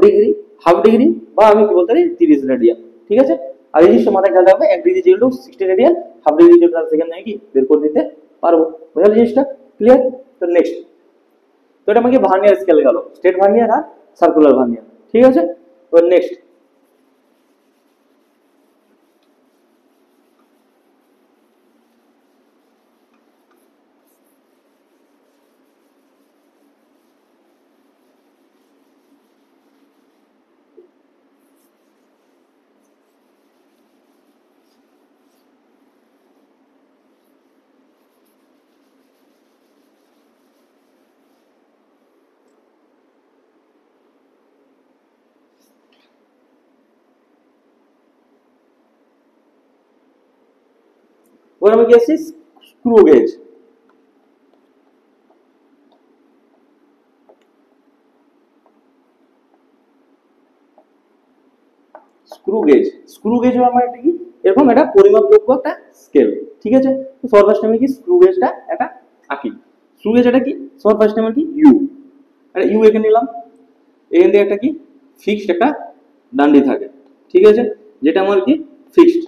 ডিগ্রি বা আমি কি বলতে পারি 30 রেডিয়ান। ঠিক আছে, আর এই জিনিসটা মাথায় খেয়াল রাখবে 1 degree equal to 60 radian, half degree equal to second আমি কি বের করে দিতে পারবো। বোঝা গেল জিনিসটা? ক্লিয়ার? তো নেক্সট, তো এটা আমাকে ভার্নিয়ার স্কেল গেল, স্ট্রেট ভার্নিয়ার আর সার্কুলার ভার্নিয়ার। ঠিক আছে, তো নেক্সট, ওর আমি কি আসছি স্ক্রু গেজ। স্ক্রু গেজ আমার এটা কি এরকম একটা পরিমাপযোগ্য একটা স্কেল। ঠিক আছে, তো সবার ফার্স্ট আমি কি স্ক্রু গেজটা একটা আঁকি। স্ক্রু গেজ এটা কি সবার ফার্স্ট আমার কি ইউ, একটা ইউ এঁকে নিলাম। এখান থেকে একটা কি ফিক্সড একটা ডান্ডি থাকে। ঠিক আছে, যেটা আমার কি ফিক্সড।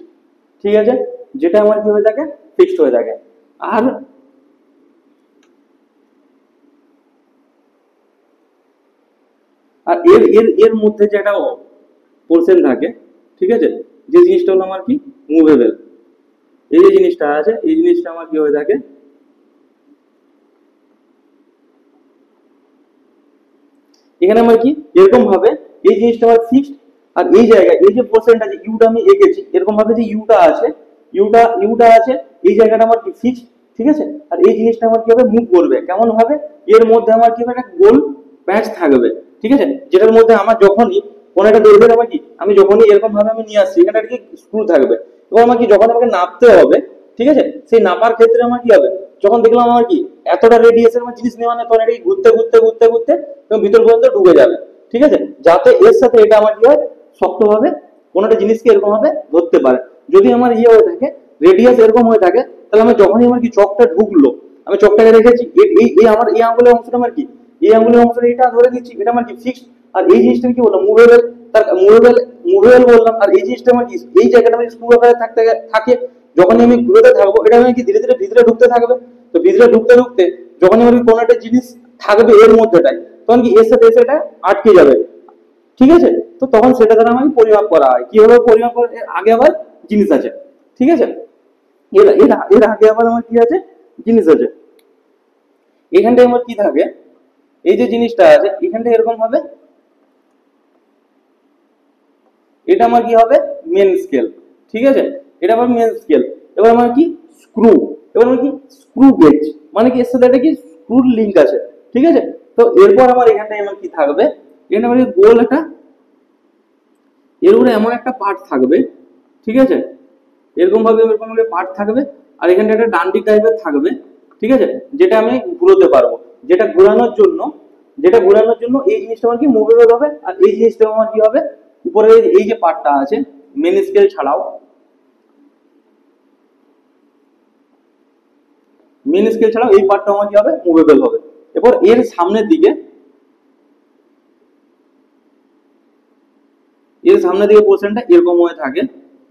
ঠিক আছে, যেটা আমার কি হয়ে থাকে ফিক্সড হয়ে থাকে। আর আর এর এর এর মধ্যে যে একটা পোর্শন থাকে, ঠিক আছে, যে জিনিসটা হলো আমার কি মুভেবল। এই যে জিনিসটা আছে এই জিনিসটা আমার কি হয়ে থাকে এখানে আমার কি এরকম ভাবে এই জিনিসটা আমার ফিক্সড। আর এই জায়গায় এই যে পোর্শনটা যে ইউটা আমি এঁকেছি এরকম ভাবে যে ইউটা আছে এই জায়গাটা আমার কি ফিক্সড। ঠিক আছে, আর এই জিনিসটা আমার কি হবে মুভ করবে কেমন ভাবে, এর মধ্যে আমার কি হবে একটা গোল প্যাচ থাকবে। ঠিক আছে, যেটার মধ্যে আমার যখনই কোনো একটা দৈর্ঘ্যের আমার কি আমি যখনই এরকম ভাবে আমি নিয়ে আসছি এখানে কি স্ক্রু থাকবে। এবং আমার কি যখন আমাকে নাপতে হবে, ঠিক আছে, সেই নাপার ক্ষেত্রে আমার কি হবে যখন দেখলাম আমার কি এতটা রেডিয়াসের আমার জিনিস নেওয়া নেই তখন এটা ঘুরতে ঘুরতে ঘুরতে ঘুরতে এবং ভিতর পর্যন্ত ঢুকে যাবে। ঠিক আছে, যাতে এর সাথে এটা আমার কি হয় শক্তভাবে কোনো একটা জিনিসকে এরকম ভাবে ধরতে পারে। যদি আমার ইয়ে হয়ে থাকে রেডিয়াস এরকম হয়ে থাকে তাহলে আমার যখনই আমার কি চকটা ঢুকলো আমি চকটাকে রেখেছি এই আমার এই আঙুলের অংশটা আমার কি এই আঙুলের অংশটা এটা ধরে দিচ্ছি এটা আমার কি ফিক্সড। আর এই জিনিসটা কি বললাম মুভেবল, তার মুভেবল বললাম। আর এই জিনিসটা আমার কি এই জায়গাটা আমার স্ক্রু আকারে থাকতে থাকে, যখনই আমি ঘুরতে থাকবো এটা আমি কি ধীরে ধীরে ভিতরে ঢুকতে থাকবে। তো ভিতরে ঢুকতে ঢুকতে যখন আমার কোনো একটা জিনিস থাকবে এর মধ্যেটাই তখন কি এর সাথে এটা আটকে যাবে। ঠিক আছে, তো তখন সেটা দ্বারা আমাকে পরিমাপ করা হয়। কিভাবে পরিমাপ করে এর আগে আবার জিনিস আছে। ঠিক আছে, এর এর এর আগে আবার আমার কি আছে জিনিস আছে। এখানটায় আমার কি থাকে এই যে জিনিসটা আছে এখানটা এরকম হবে, এটা আমার কি হবে মেন স্কেল। ঠিক আছে, এটা আমার মেন স্কেল। এবার আমার কি স্ক্রু, এবার আমার কি স্ক্রু গেজ মানে কি এর সাথে একটা কি স্ক্রুর লিংক আছে। ঠিক আছে, তো এরপর আমার এখানটায় আমার কি থাকবে এখানে আমার গোল একটা এর উপরে এমন একটা পার্ট থাকবে। ঠিক আছে, এরকম ভাবে পার্ট থাকবে। আর এখানটা একটা ডান্ডি টাইপের থাকবে। ঠিক আছে, যেটা আমি ঘুরোতে পারবো, যেটা ঘোরানোর জন্য এই জিনিসটা আমার কি মুভেবল হবে। আর এই জিনিসটা আমার কি হবে উপরে এই যে পার্টটা আছে মেন স্কেল ছাড়াও এই পার্টটা আমার কি হবে মুভেবল হবে। এরপর এর সামনের দিকে পোর্শনটা এরকম হয়ে থাকে।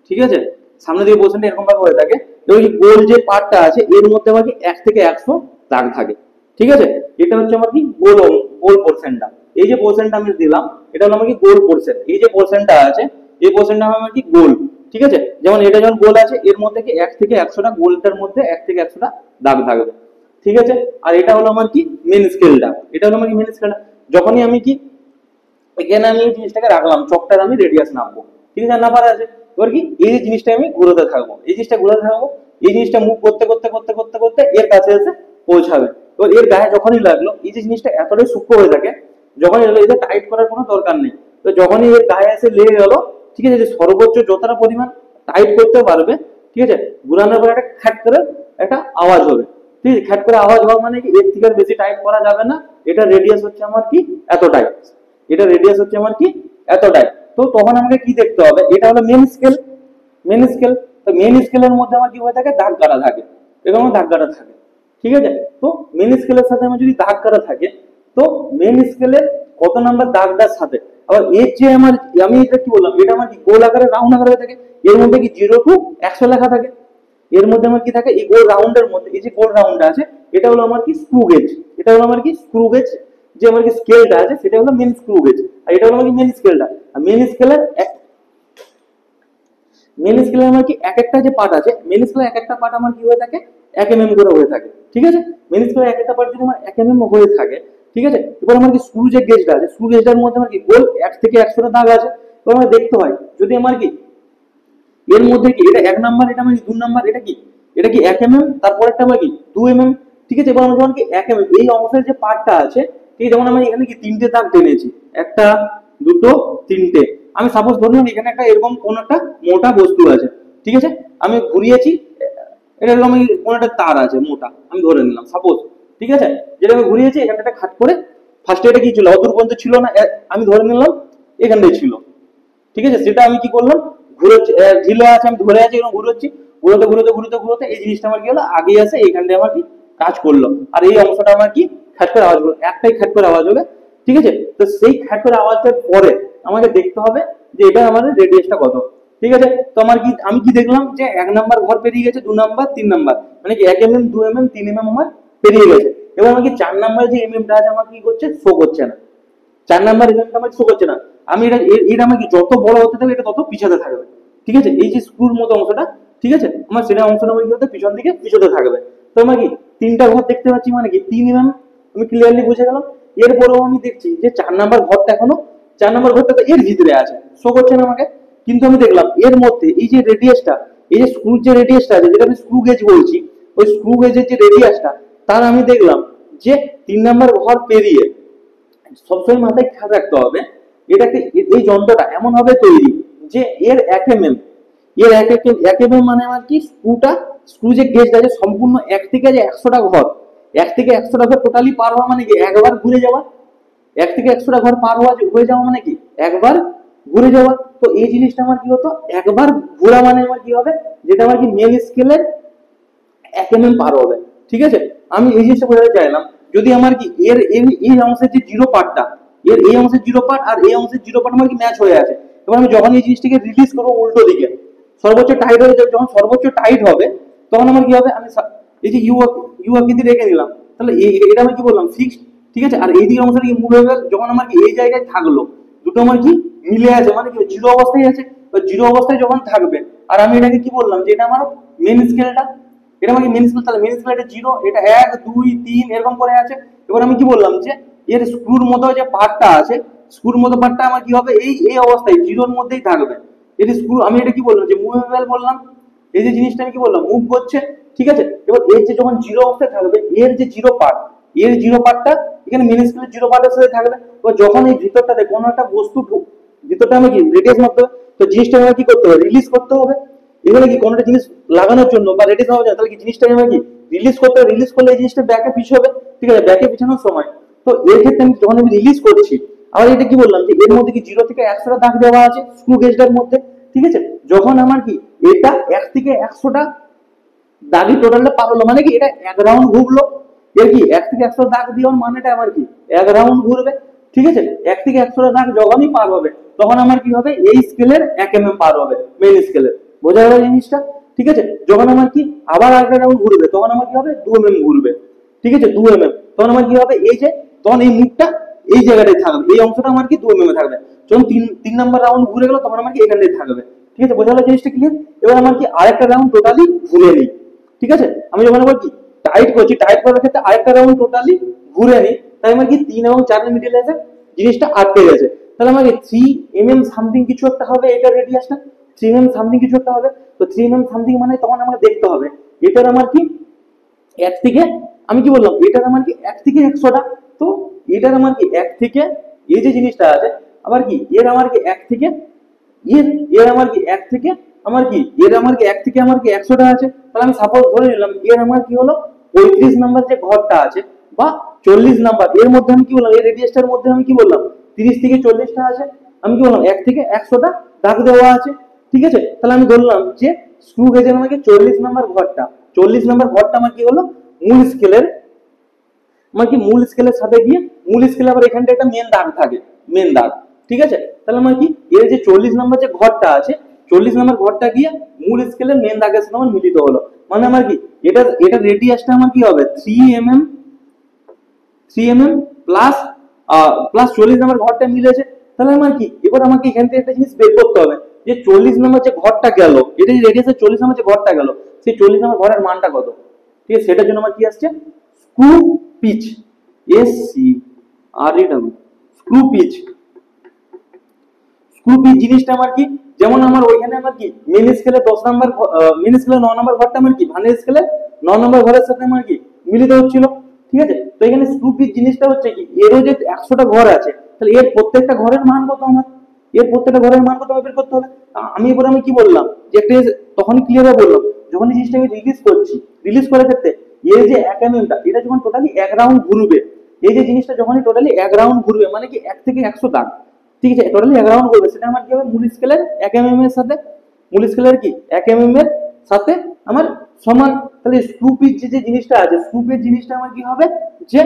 ঠিক আছে, সামনে দিকে পোর্শনটা এরকম ভাবে হয়ে থাকে, এবং কি গোল যে পার্টটা আছে এর মধ্যে আমার কি 1 থেকে 100 দাগ থাকে। ঠিক আছে, এটা হচ্ছে আমার কি গোল গোল পোর্শনটা। এই যে পোর্শনটা আমি দিলাম এটা হলো আমার কি গোল পোর্শন। এই যে পোর্শনটা আছে এই পোর্শনটা আমার কি গোল। ঠিক আছে, যেমন এটা যখন গোল আছে এর মধ্যে কি 1 থেকে 100টা, গোলটার মধ্যে 1 থেকে 100টা দাগ থাকবে। ঠিক আছে, আর এটা হলো আমার কি মেন স্কেলটা। এটা হলো আমার কি মেন স্কেলটা। যখনই আমি কি এখানে আমি এই জিনিসটাকে রাখলাম, চকটার আমি রেডিয়াস নামবো। ঠিক আছে, নাম্বার আছে। এবার কি এই যে জিনিসটা আমি ঘুরোতে থাকবো, এই জিনিসটা ঘুরোতে থাকবো, এই জিনিসটা মুভ করতে করতে করতে করতে করতে এর কাছে এসে পৌঁছাবে। এবার এর গায়ে যখনই লাগলো, এই যে জিনিসটা এতটাই সূক্ষ্ম হয়ে থাকে, যখন এটা টাইট করার কোনো দরকার নেই। তো যখনই এর গায়ে এসে লেগে গেল, ঠিক আছে, যে সর্বোচ্চ যতটা পরিমাণ টাইট করতে পারবে, ঠিক আছে, ঘুরানোর পরে একটা খ্যাট করে একটা আওয়াজ হবে। ঠিক আছে, খ্যাট করে আওয়াজ হওয়া মানে কি এর থেকে বেশি টাইট করা যাবে না। এটা রেডিয়াস হচ্ছে আমার কি এতটাই, এটা রেডিয়াস হচ্ছে আমার কি এতটাই। তো তখন আমাকে কি দেখতে হবে, এটা হলো মেন স্কেল। মেন স্কেল, তো মেন স্কেলের মধ্যে আমার কি হয়ে থাকে, দাগ কাটা থাকে, এরকম দাগ কাটা থাকে। ঠিক আছে, তো মেন স্কেলের সাথে আমার যদি দাগ কাটা থাকে, তো মেন স্কেলের কত নাম্বার দাগটার সাথে আবার এর যে আমার, আমি এটা কি বললাম, এটা আমার কি গোল আকারে রাউন্ড আকারে থাকে, এর মধ্যে কি 0 to 100 লেখা থাকে। এর মধ্যে আমার কি থাকে, এই গোল রাউন্ডের মধ্যে এই যে গোল রাউন্ডটা আছে এটা হলো আমার কি স্ক্রু গেজ। এটা হলো আমার কি স্ক্রু গেজ, যে আমার কি স্কেলটা আছে সেটা হলো মেন স্ক্রু গেজ, আর এটা হলো আমার কি মেন স্কেলটা। আর মেন স্কেলের আমার কি এক একটা যে পার্ট আছে, মেন স্কেলের এক একটা পার্ট আমার কি হয়ে থাকে 1 mm করে হয়ে থাকে। ঠিক আছে, মেন স্কেলের এক একটা পার্ট যদি আমার 1 mm হয়ে থাকে, ঠিক আছে, এবার আমার কি স্ক্রু যে গেজটা আছে, স্ক্রু গেজটার মধ্যে আমার কি গোল 1 থেকে 100টা দাগ আছে। এবার আমার দেখতে হয় যদি আমার কি এর মধ্যে কি এটা 1 নাম্বার, এটা মানে 2 নাম্বার, এটা কি 1 mm, তারপর একটা মানে কি 2 mm। ঠিক আছে, এবার আমরা যখন কি 1 mm এই অংশের যে পার্টটা আছে, ঠিক যেমন আমি এখানে কি 3টে দাগ টেনেছি, একটা দুটো তিনটে, আমি সাপোজ ধরলাম এখানে একটা এরকম কোন একটা মোটা বস্তু আছে। ঠিক আছে, আমি ঘুরিয়েছি, এটা এরকম কোন একটা তার আছে মোটা, আমি ধরে নিলাম সাপোজ। ঠিক আছে, যেটা আমি ঘুরিয়েছি এখানে একটা খাট করে, ফার্স্টে এটা কি ছিল অদূর পর্যন্ত ছিল না, আমি ধরে নিলাম এখানটাই ছিল। ঠিক আছে, সেটা আমি কি করলাম, ঘুরে ঢিলে আছে আমি ধরে আছি, এরকম ঘুরোচ্ছি, ঘুরোতে ঘুরোতে ঘুরোতে ঘুরোতে এই জিনিসটা আমার কি হলো আগে আসে এইখানটায় আমার কি কাজ করলো, আর এই অংশটা আমার কি খ্যাট করে আওয়াজ করলো, একটাই খ্যাট করে আওয়াজ হবে। ঠিক আছে, তো সেই খ্যাট করে আওয়াজটার পরে আমাকে দেখতে হবে যে এটা আমাদের রেডিয়াসটা কত। ঠিক আছে, তো আমার কি আমি কি দেখলাম যে 1 নাম্বার ঘর পেরিয়ে গেছে, 2 নাম্বার 3 নাম্বার, মানে কি 1 mm 2 mm 3 mm আমার পেরিয়ে গেছে। এবার আমাকে 4 নাম্বার যে এমএমটা আছে আমার কি করছে, শো করছে না। 4 নাম্বার এমএমটা আমার শো করছে না। আমি এটা আমার কি যত বড় হতে থাকবে এটা তত পিছাতে থাকবে। ঠিক আছে, এই যে স্ক্রুর মতো অংশটা, ঠিক আছে, আমার সেটা অংশটা আমার কি হতে পিছন দিকে পিছতে থাকবে। তো আমার কি 3টা ঘর দেখতে পাচ্ছি, মানে কি 3 mm, আমি ক্লিয়ারলি বুঝে গেলাম। এরপরেও আমি দেখছি যে 4 নাম্বার ঘরটা এখনো, 4 নাম্বার ঘরটা তো এর ভিতরে আছে, শো করছে না আমাকে। কিন্তু আমি দেখলাম এর মধ্যে এই যে রেডিয়াসটা, এই যে স্ক্রুর যে রেডিয়াসটা আছে যেটা আমি স্ক্রু গেজ বলছি, ওই স্ক্রু গেজের যে রেডিয়াসটা, তার আমি দেখলাম যে 3 নাম্বার ঘর পেরিয়ে, সবসময় মাথায় খেয়াল রাখতে হবে এটাকে, এই যন্ত্রটা এমন ভাবে তৈরি যে এর 1 mm, এর 1 mm মানে আমার কি স্ক্রু যে গেজটা আছে সম্পূর্ণ 1 থেকে যে 100টা ঘর, 1 থেকে 100টা ঘর টোটালি পার হওয়া মানে কি একবার ঘুরে যাওয়া। 1 থেকে 100টা ঘর পার হয়ে যাওয়া মানে কি একবার ঘুরে যাওয়া। তো এই জিনিসটা আমার কি হতো, একবার ঘোরা মানে আমার কি হবে, যেটা আমার কি মেন স্কেলের 1 mm পার হবে। ঠিক আছে, আমি এই জিনিসটা বোঝাতে চাইলাম যদি আমার কি এর এই অংশের যে জিরো পার্টটা, এর এই অংশের জিরো পার্ট আর এই অংশের জিরো পার্ট আমার কি ম্যাচ হয়ে আছে। এবার আমি যখন এই জিনিসটাকে রিলিজ করবো উল্টো দিকে, সর্বোচ্চ টাইট হয়ে যাবে, যখন সর্বোচ্চ টাইট হবে তখন আমার কি হবে, আমি এই যে ইউ আকৃতি রেখে দিলাম, তাহলে এটা আমি কি বললাম ফিক্সড। ঠিক আছে, আর এই দিকে অংশটা কি মুভ হয়ে গেল, যখন আমার কি এই জায়গায় থাকলো, দুটো আমার কি মিলে আছে, মানে কি জিরো অবস্থায় আছে, জিরো অবস্থায় যখন থাকবে, আর আমি এটাকে কি বললাম যে এটা আমার মেন স্কেলটা, এটা আমাকে মেন স্কেল, তাহলে মেন স্কেল এটা 0, এটা 1 2 3 এরকম করে আছে। এবার আমি কি বললাম যে এর স্ক্রুর মতো যে পার্টটা আছে, স্ক্রুর মতো পার্টটা আমার কি হবে এই এই অবস্থায় জিরোর মধ্যেই থাকবে। এর স্ক্রু আমি এটা কি বললাম যে মুভেবল বললাম, এই যে জিনিসটা আমি কি বললাম মুভ করছে। ঠিক আছে, এবার এর যে যখন জিরো অবস্থায় থাকবে এর যে জিরো পার্ট, এর জিরো পার্টটা এখানে মেন স্কেলের জিরো পার্টের সাথে থাকবে। এবার যখন এই ভিতরটাতে কোনো একটা বস্তু ভিতরটা আমি কি রেডিয়াস মাপতে হবে, তো জিনিসটা আমাকে কি করতে হবে, রিলিজ করতে হবে। এখানে কি কোনো একটা জিনিস লাগানোর জন্য বা রেডিয়াস হওয়া যায়, তাহলে কি জিনিসটা আমার কি রিলিজ করতে হবে, রিলিজ করলে এই জিনিসটা ব্যাকে পিছু হবে। ঠিক আছে, ব্যাকে পিছানোর সময়, তো এর ক্ষেত্রে আমি যখন আমি রিলিজ করছি, আবার এটা কি বললাম যে এর মধ্যে কি 0 থেকে 100টা দাগ দেওয়া আছে স্ক্রু গেজটার মধ্যে। ঠিক আছে, যখন আমার কি এটা 1 থেকে 100টা দাগি টোটালটা পার হলো, মানে কি এটা 1 রাউন্ড ঘুরলো। এর কি 1 থেকে 100 দাগ দেওয়ার মানেটা আমার কি 1 রাউন্ড ঘুরবে। ঠিক আছে, 1 থেকে 100টা দাগ যখনই পার হবে তখন আমার কি হবে এই স্কেলের 1 mm পার হবে মেইন স্কেলের। বোঝা গেল জিনিসটা? ঠিক আছে, যখন আমার কি আবার আরেকটা রাউন্ড ঘুরবে তখন আমার কি হবে 2 mm ঘুরবে, ঠিক আছে 2 mm, তখন আমার কি হবে এই যে তখন এই মুখটা এই জায়গাটায় থাকবে, এই অংশটা আমার কি 2 mm এ থাকবে। যখন তিন নাম্বার রাউন্ড ঘুরে গেল তখন আমার কি এখানে থাকবে, ঠিক আছে বোঝা গেল জিনিসটা ক্লিয়ার? এবার আমার কি আরেকটা রাউন্ড টোটালি ঘুরে নিই, ঠিক আছে, আমি যখন আবার কি টাইট করছি, টাইট করার ক্ষেত্রে আরেকটা রাউন্ড টোটালি ঘুরে নিই, তাই আমার কি 3 এবং 4 এর মিডিলে এসে জিনিসটা আটকে গেছে, তাহলে আমাকে 3 mm সামথিং কিছু একটা হবে, এটা রেডিয়াসটা 3 mm সামথিং কিছু একটা হবে। তো 3 mm সামথিং মানে তখন আমাকে দেখতে হবে এটার আমার কি এক থেকে, আমি কি বললাম এটার আমার কি 1 থেকে 100টা, তো এটার আমার কি 1 থেকে এই যে জিনিসটা আছে আবার কি এর আমার কি 1 থেকে এর এর আমার কি 1 থেকে আমার কি এর আমার কি 1 থেকে আমার কি 100টা আছে, তাহলে আমি সাপোজ ধরে নিলাম এর আমার কি হলো 35 নাম্বার যে ঘরটা আছে বা 40 নাম্বার, এর মধ্যে আমি কি বললাম এই রেডিয়াসটার মধ্যে আমি কি বললাম 30 থেকে 40টা আছে, আমি কি বললাম 1 থেকে 100টা দাগ দেওয়া আছে, ঠিক আছে, তাহলে আমি ধরলাম যে স্ক্রু গেজের আমাকে 40 নাম্বার ঘরটা, 40 নাম্বার ঘরটা আমার কি হলো মূল স্কেলের, আমার কি মূল স্কেলের সাথে গিয়ে মূল স্কেলে আবার এখানটা একটা মেন দাগ থাকে, মেন দাগ, ঠিক আছে, তাহলে আমার কি এর যে 40 নাম্বার যে ঘরটা আছে 40 নাম্বার ঘরটা গিয়ে মূল স্কেলের মেন দাগের সাথে আমার মিলিত হলো, মানে আমার কি এটা এটা রেডিয়াসটা আমার কি হবে 3 mm প্লাস প্লাস 40 নাম্বার ঘরটা মিলেছে, তাহলে আমার কি এবার আমাকে এখান থেকে একটা জিনিস বের করতে হবে যে 40 নাম্বার যে ঘরটা গেল, এটা যে রেডিয়াসের 40 নাম্বার যে ঘরটা গেল সেই 40 নাম্বার ঘরের মানটা কত, ঠিক আছে, সেটার জন্য আমার কি আসছে screw pitch, SCREW, screw pitch. Screw pitch জিনিসটা আমার কি যেমন আমার ওইখানে আমার কি মেন স্কেলে 10 নাম্বার মেন স্কেলে 9 নাম্বার ঘরটা আমার কি ভানের স্কেলে 9 নাম্বার ঘরের সাথে আমার কি মিলিত হচ্ছিল, ঠিক আছে, তো এখানে স্ক্রু পিচ জিনিসটা হচ্ছে কি এরও যে 100টা ঘর আছে তাহলে এর প্রত্যেকটা ঘরের মান কত আমার, এর প্রত্যেকটা ঘরের মান কত বের করতে হবে, আমি এবার আমি কি বললাম যে একটা তখনই ক্লিয়ার হয়ে বললাম যখন এই জিনিসটা আমি রিলিজ করছি, রিলিজ করার ক্ষেত্রে এর যে 1 mm টা এটা যখন টোটালি 1 রাউন্ড ঘুরবে, এই যে জিনিসটা যখনই টোটালি 1 রাউন্ড ঘুরবে মানে কি 1 থেকে 100 দাগ, ঠিক আছে, টোটালি 1 রাউন্ড করবে সেটা আমার কি হবে মূল স্কেলের 1 mm এর সাথে, মূল স্কেলের কি 1 mm এর সাথে আমার সমান, তাহলে স্ক্রু পিচ যে জিনিসটা আছে স্ক্রু পিচ জিনিসটা আমার কি হবে যে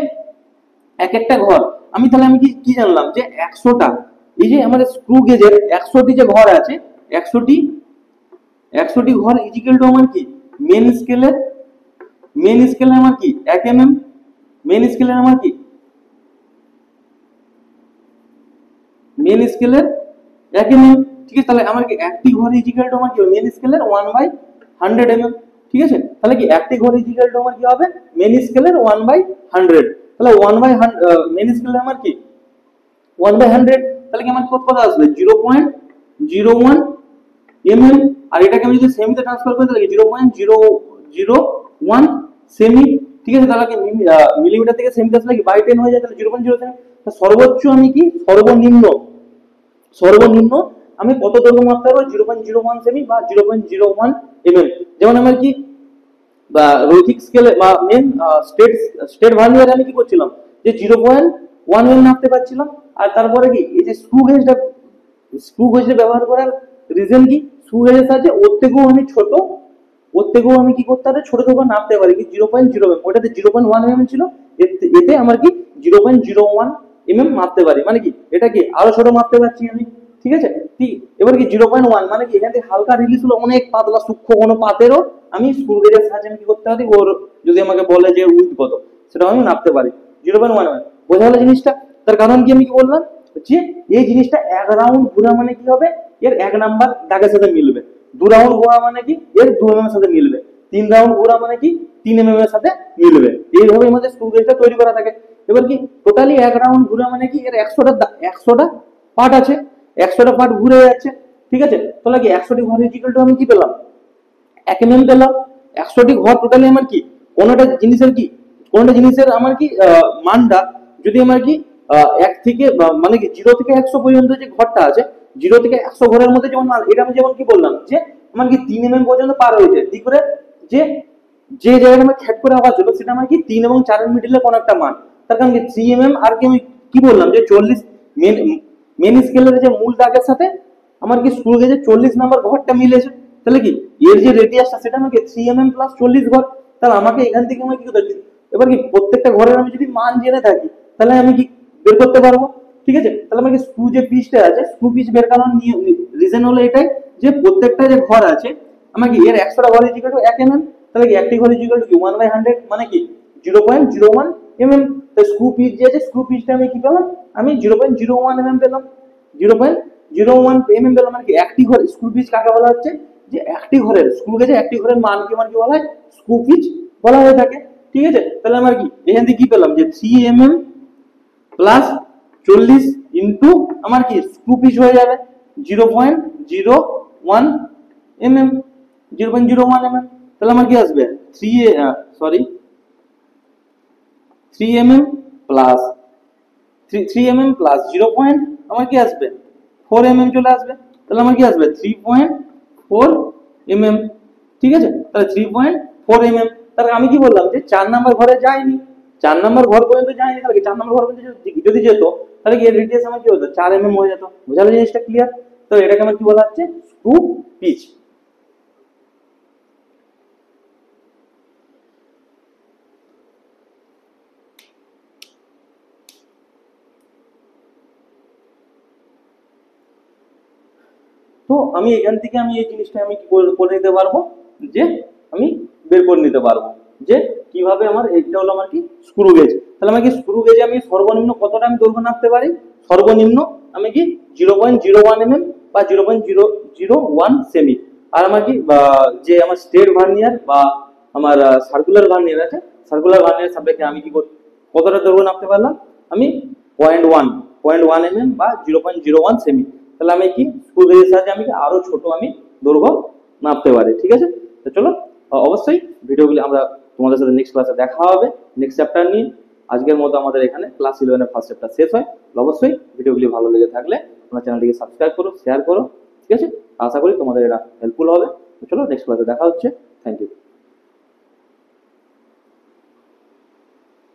এক একটা ঘর, আমি তাহলে আমি কি কি জানলাম যে 100টা এই যে আমাদের স্ক্রু গেজের 100টি যে ঘর আছে 100টি 100টি ঘর ইজিক্যাল টু আমার কি মেন স্কেলে আমার কি 1 mm, মেন স্কেলের আমার কি মেন স্কেলের 1 mm, ঠিক আছে, তাহলে আমার কি একটি ঘর ইজিক্যাল টু আমার কি মেন স্কেলের 1/100 mm, ঠিক আছে, তাহলে কি একটি ঘর ইজিক্যাল টু আমার কি হবে মেন স্কেলের 1/100, তাহলে 1/100 মেন স্কেলের আমার কি 1/100, তাহলে কি আমার কত কত আসবে 0.01 mm, আর এটাকে আমি যদি সেমিতে ট্রান্সফার করি তাহলে 0.001 সেমি, ঠিক আছে, তাহলে কি মিলিমিটার থেকে সেমিতে আসলে কি বাই 10 হয়ে যায়, তাহলে 0.07, সর্বোচ্চ আমি কি সর্বনিম্ন আমি কত দৈর্ঘ্য মাপতে পারবো 0.01 সেমি বা 0.01 mm, যেমন আমার কি বা রৈখিক স্কেলে বা মেন স্টেট ভার্নিয়ারে আমি কি করছিলাম যে 0.1 mm মাপতে পারছিলাম, আর তারপরে কি এই যে স্ক্রু গেজটা ব্যবহার করার রিজন কি স্ক্রু গেজের সাহায্যে ওর থেকেও আমি কি করতে পারি ছোট ছোট নাপতে পারি কি 0.0 mm, ওটাতে 0.1 mm ছিল, এতে আমার কি 0.01 mm মাপতে পারি, মানে কি এটা কি আরো ছোট মাপতে পারছি আমি, ঠিক আছে, ঠিক এবার কি 0.1 মানে কি এখান থেকে হালকা রিলিজ হলো অনেক পাতলা সূক্ষ্ম কোনো পাতেরও আমি স্ক্রু গেজের সাহায্যে আমি কি করতে পারি ওর যদি আমাকে বলে যে উইথ কত সেটা আমি নাপতে পারি 0.1 mm, বোঝা গেল জিনিসটা? তার কারণ কি আমি কি বললাম যে এই জিনিসটা 1 রাউন্ড ঘোরা মানে কি হবে এর 1 নাম্বার দাগের সাথে মিলবে, 2 রাউন্ড ঘোরা মানে কি এর 2 mm এর সাথে মিলবে, 3 রাউন্ড ঘোরা মানে কি 3 mm এর সাথে মিলবে, এইভাবে আমাদের স্ক্রু গেজটা তৈরি করা থাকে। এবার কি টোটালি 1 রাউন্ড ঘোরা মানে কি এর 100টা পার্ট আছে, 100টা পার্ট ঘুরে যাচ্ছে, ঠিক আছে, তাহলে কি 100টি ঘর ইকুয়াল টু আমি কি পেলাম 1 mm পেলাম, 100টি ঘর টোটালি আমার কি কোনটা জিনিসের আমার কি মানটা যদি আমার কি 1 থেকে মানে কি 0 থেকে 100 পর্যন্ত যে ঘরটা আছে 0 থেকে 100 ঘরের মধ্যে যেমন মান, এটা আমি যেমন কি বললাম যে আমার কি 3 mm পর্যন্ত পার হয়েছে, কি করে যে যে জায়গাটা আমার খ্যাট করে আওয়াজ হলো সেটা আমার কি 3 এবং 4 এর মিডলে কোন একটা মান, তার কারণ কি 3 mm আর কি আমি কি বললাম যে 40 মেন স্কেলের যে মূল দাগের সাথে আমার কি স্ক্রু গেজে 40 নাম্বার ঘরটা মিলেছে, তাহলে কি এর যে রেডিয়াসটা সেটা আমাকে 3 mm প্লাস 40 ঘর, তাহলে আমাকে এখান থেকে আমি কি করতে হবে এবার কি প্রত্যেকটা ঘরের আমি যদি মান জেনে থাকি তাহলে আমি কি বের করতে পারবো, ঠিক আছে, তাহলে আমাকে স্ক্রু যে পিচটা আছে স্ক্রু পিচ বের করার রিজন হলো এটাই যে প্রত্যেকটা যে ঘর আছে আমাকে এর 100টা ঘর ইকুয়াল টু 1 mm, তাহলে কি একটি ঘর ইকুয়াল টু 1/100 মানে কি 0.01 mm। তো স্ক্রু পিচ যে আছে স্ক্রু পিচটা আমি কি পেলাম, আমি 0.01 mm পেলাম, 0.01 mm পেলাম। মানে কি একটি ঘর স্ক্রু পিচ কাকে বলা হচ্ছে, যে একটি ঘরের স্ক্রু গেজে একটি ঘরের মানকে মানে কি বলা হয়, স্ক্রু পিচ বলা হয়ে থাকে। ঠিক আছে, তাহলে আমার কি এখান থেকে কি পেলাম, যে 3 mm প্লাস 40 ইন্টু আমার কি স্ক্রু পিচ হয়ে যাবে 0.01 mm, 0.01 mm। তাহলে আমার কি আসবে 3 mm plus 3 mm plus 0 point আমার কি আসবে 4 mm চলে আসবে। তাহলে আমার কি আসবে 3.4 mm। ঠিক আছে, তাহলে 3.4 mm। তাহলে আমি কি বললাম যে 4 নাম্বার ঘরে যায়নি, 4 নাম্বার ঘর পর্যন্ত যায়নি, তাহলে 4 নাম্বার ঘর পর্যন্ত যদি যেত তাহলে কি এর রেডিয়াস আমার কি হতো 4 mm হয়ে যেত। বুঝালো জিনিসটা ক্লিয়ার? তো এটাকে আমার কি বলা হচ্ছে, স্ক্রু পিচ। তো আমি এখান থেকে আমি এই জিনিসটা আমি কি করে নিতে পারবো, যে আমি বের করে নিতে পারবো যে কিভাবে আমার এইটা হলো আমার কি স্ক্রু গেজ। তাহলে আমাকে স্ক্রু গেজে আমি সর্বনিম্ন কতটা আমি দৈর্ঘ্য নাপতে পারি, সর্বনিম্ন আমি কি 0.01 mm বা 0.001 সেমি। আর আমার কি যে আমার স্ট্রেট ভার্নিয়ার বা আমার সার্কুলার ভার্নিয়ার আছে, সার্কুলার ভার্নিয়ার সাপেক্ষে আমি কি কতটা দৈর্ঘ্য নাপতে পারলাম, আমি 0.1 mm বা 0.01 সেমি। তাহলে আমি কি স্ক্রু গেজের সাহায্যে আমি আরো ছোট আমি দৈর্ঘ্য মাপতে পারি। ঠিক আছে, তো চলো অবশ্যই ভিডিওগুলি আমরা তোমাদের সাথে নেক্সট ক্লাসে দেখা হবে নেক্সট চ্যাপ্টার নিয়ে। আজকের মতো আমাদের এখানে ক্লাস 11 এর ফার্স্ট চ্যাপ্টার শেষ হয়। অবশ্যই ভিডিওগুলি ভালো লেগে থাকলে তোমরা চ্যানেলটিকে সাবস্ক্রাইব করো, শেয়ার করো। ঠিক আছে, আশা করি তোমাদের এটা হেল্পফুল হবে। তো চলো নেক্সট ক্লাসে দেখা হচ্ছে। Thank you.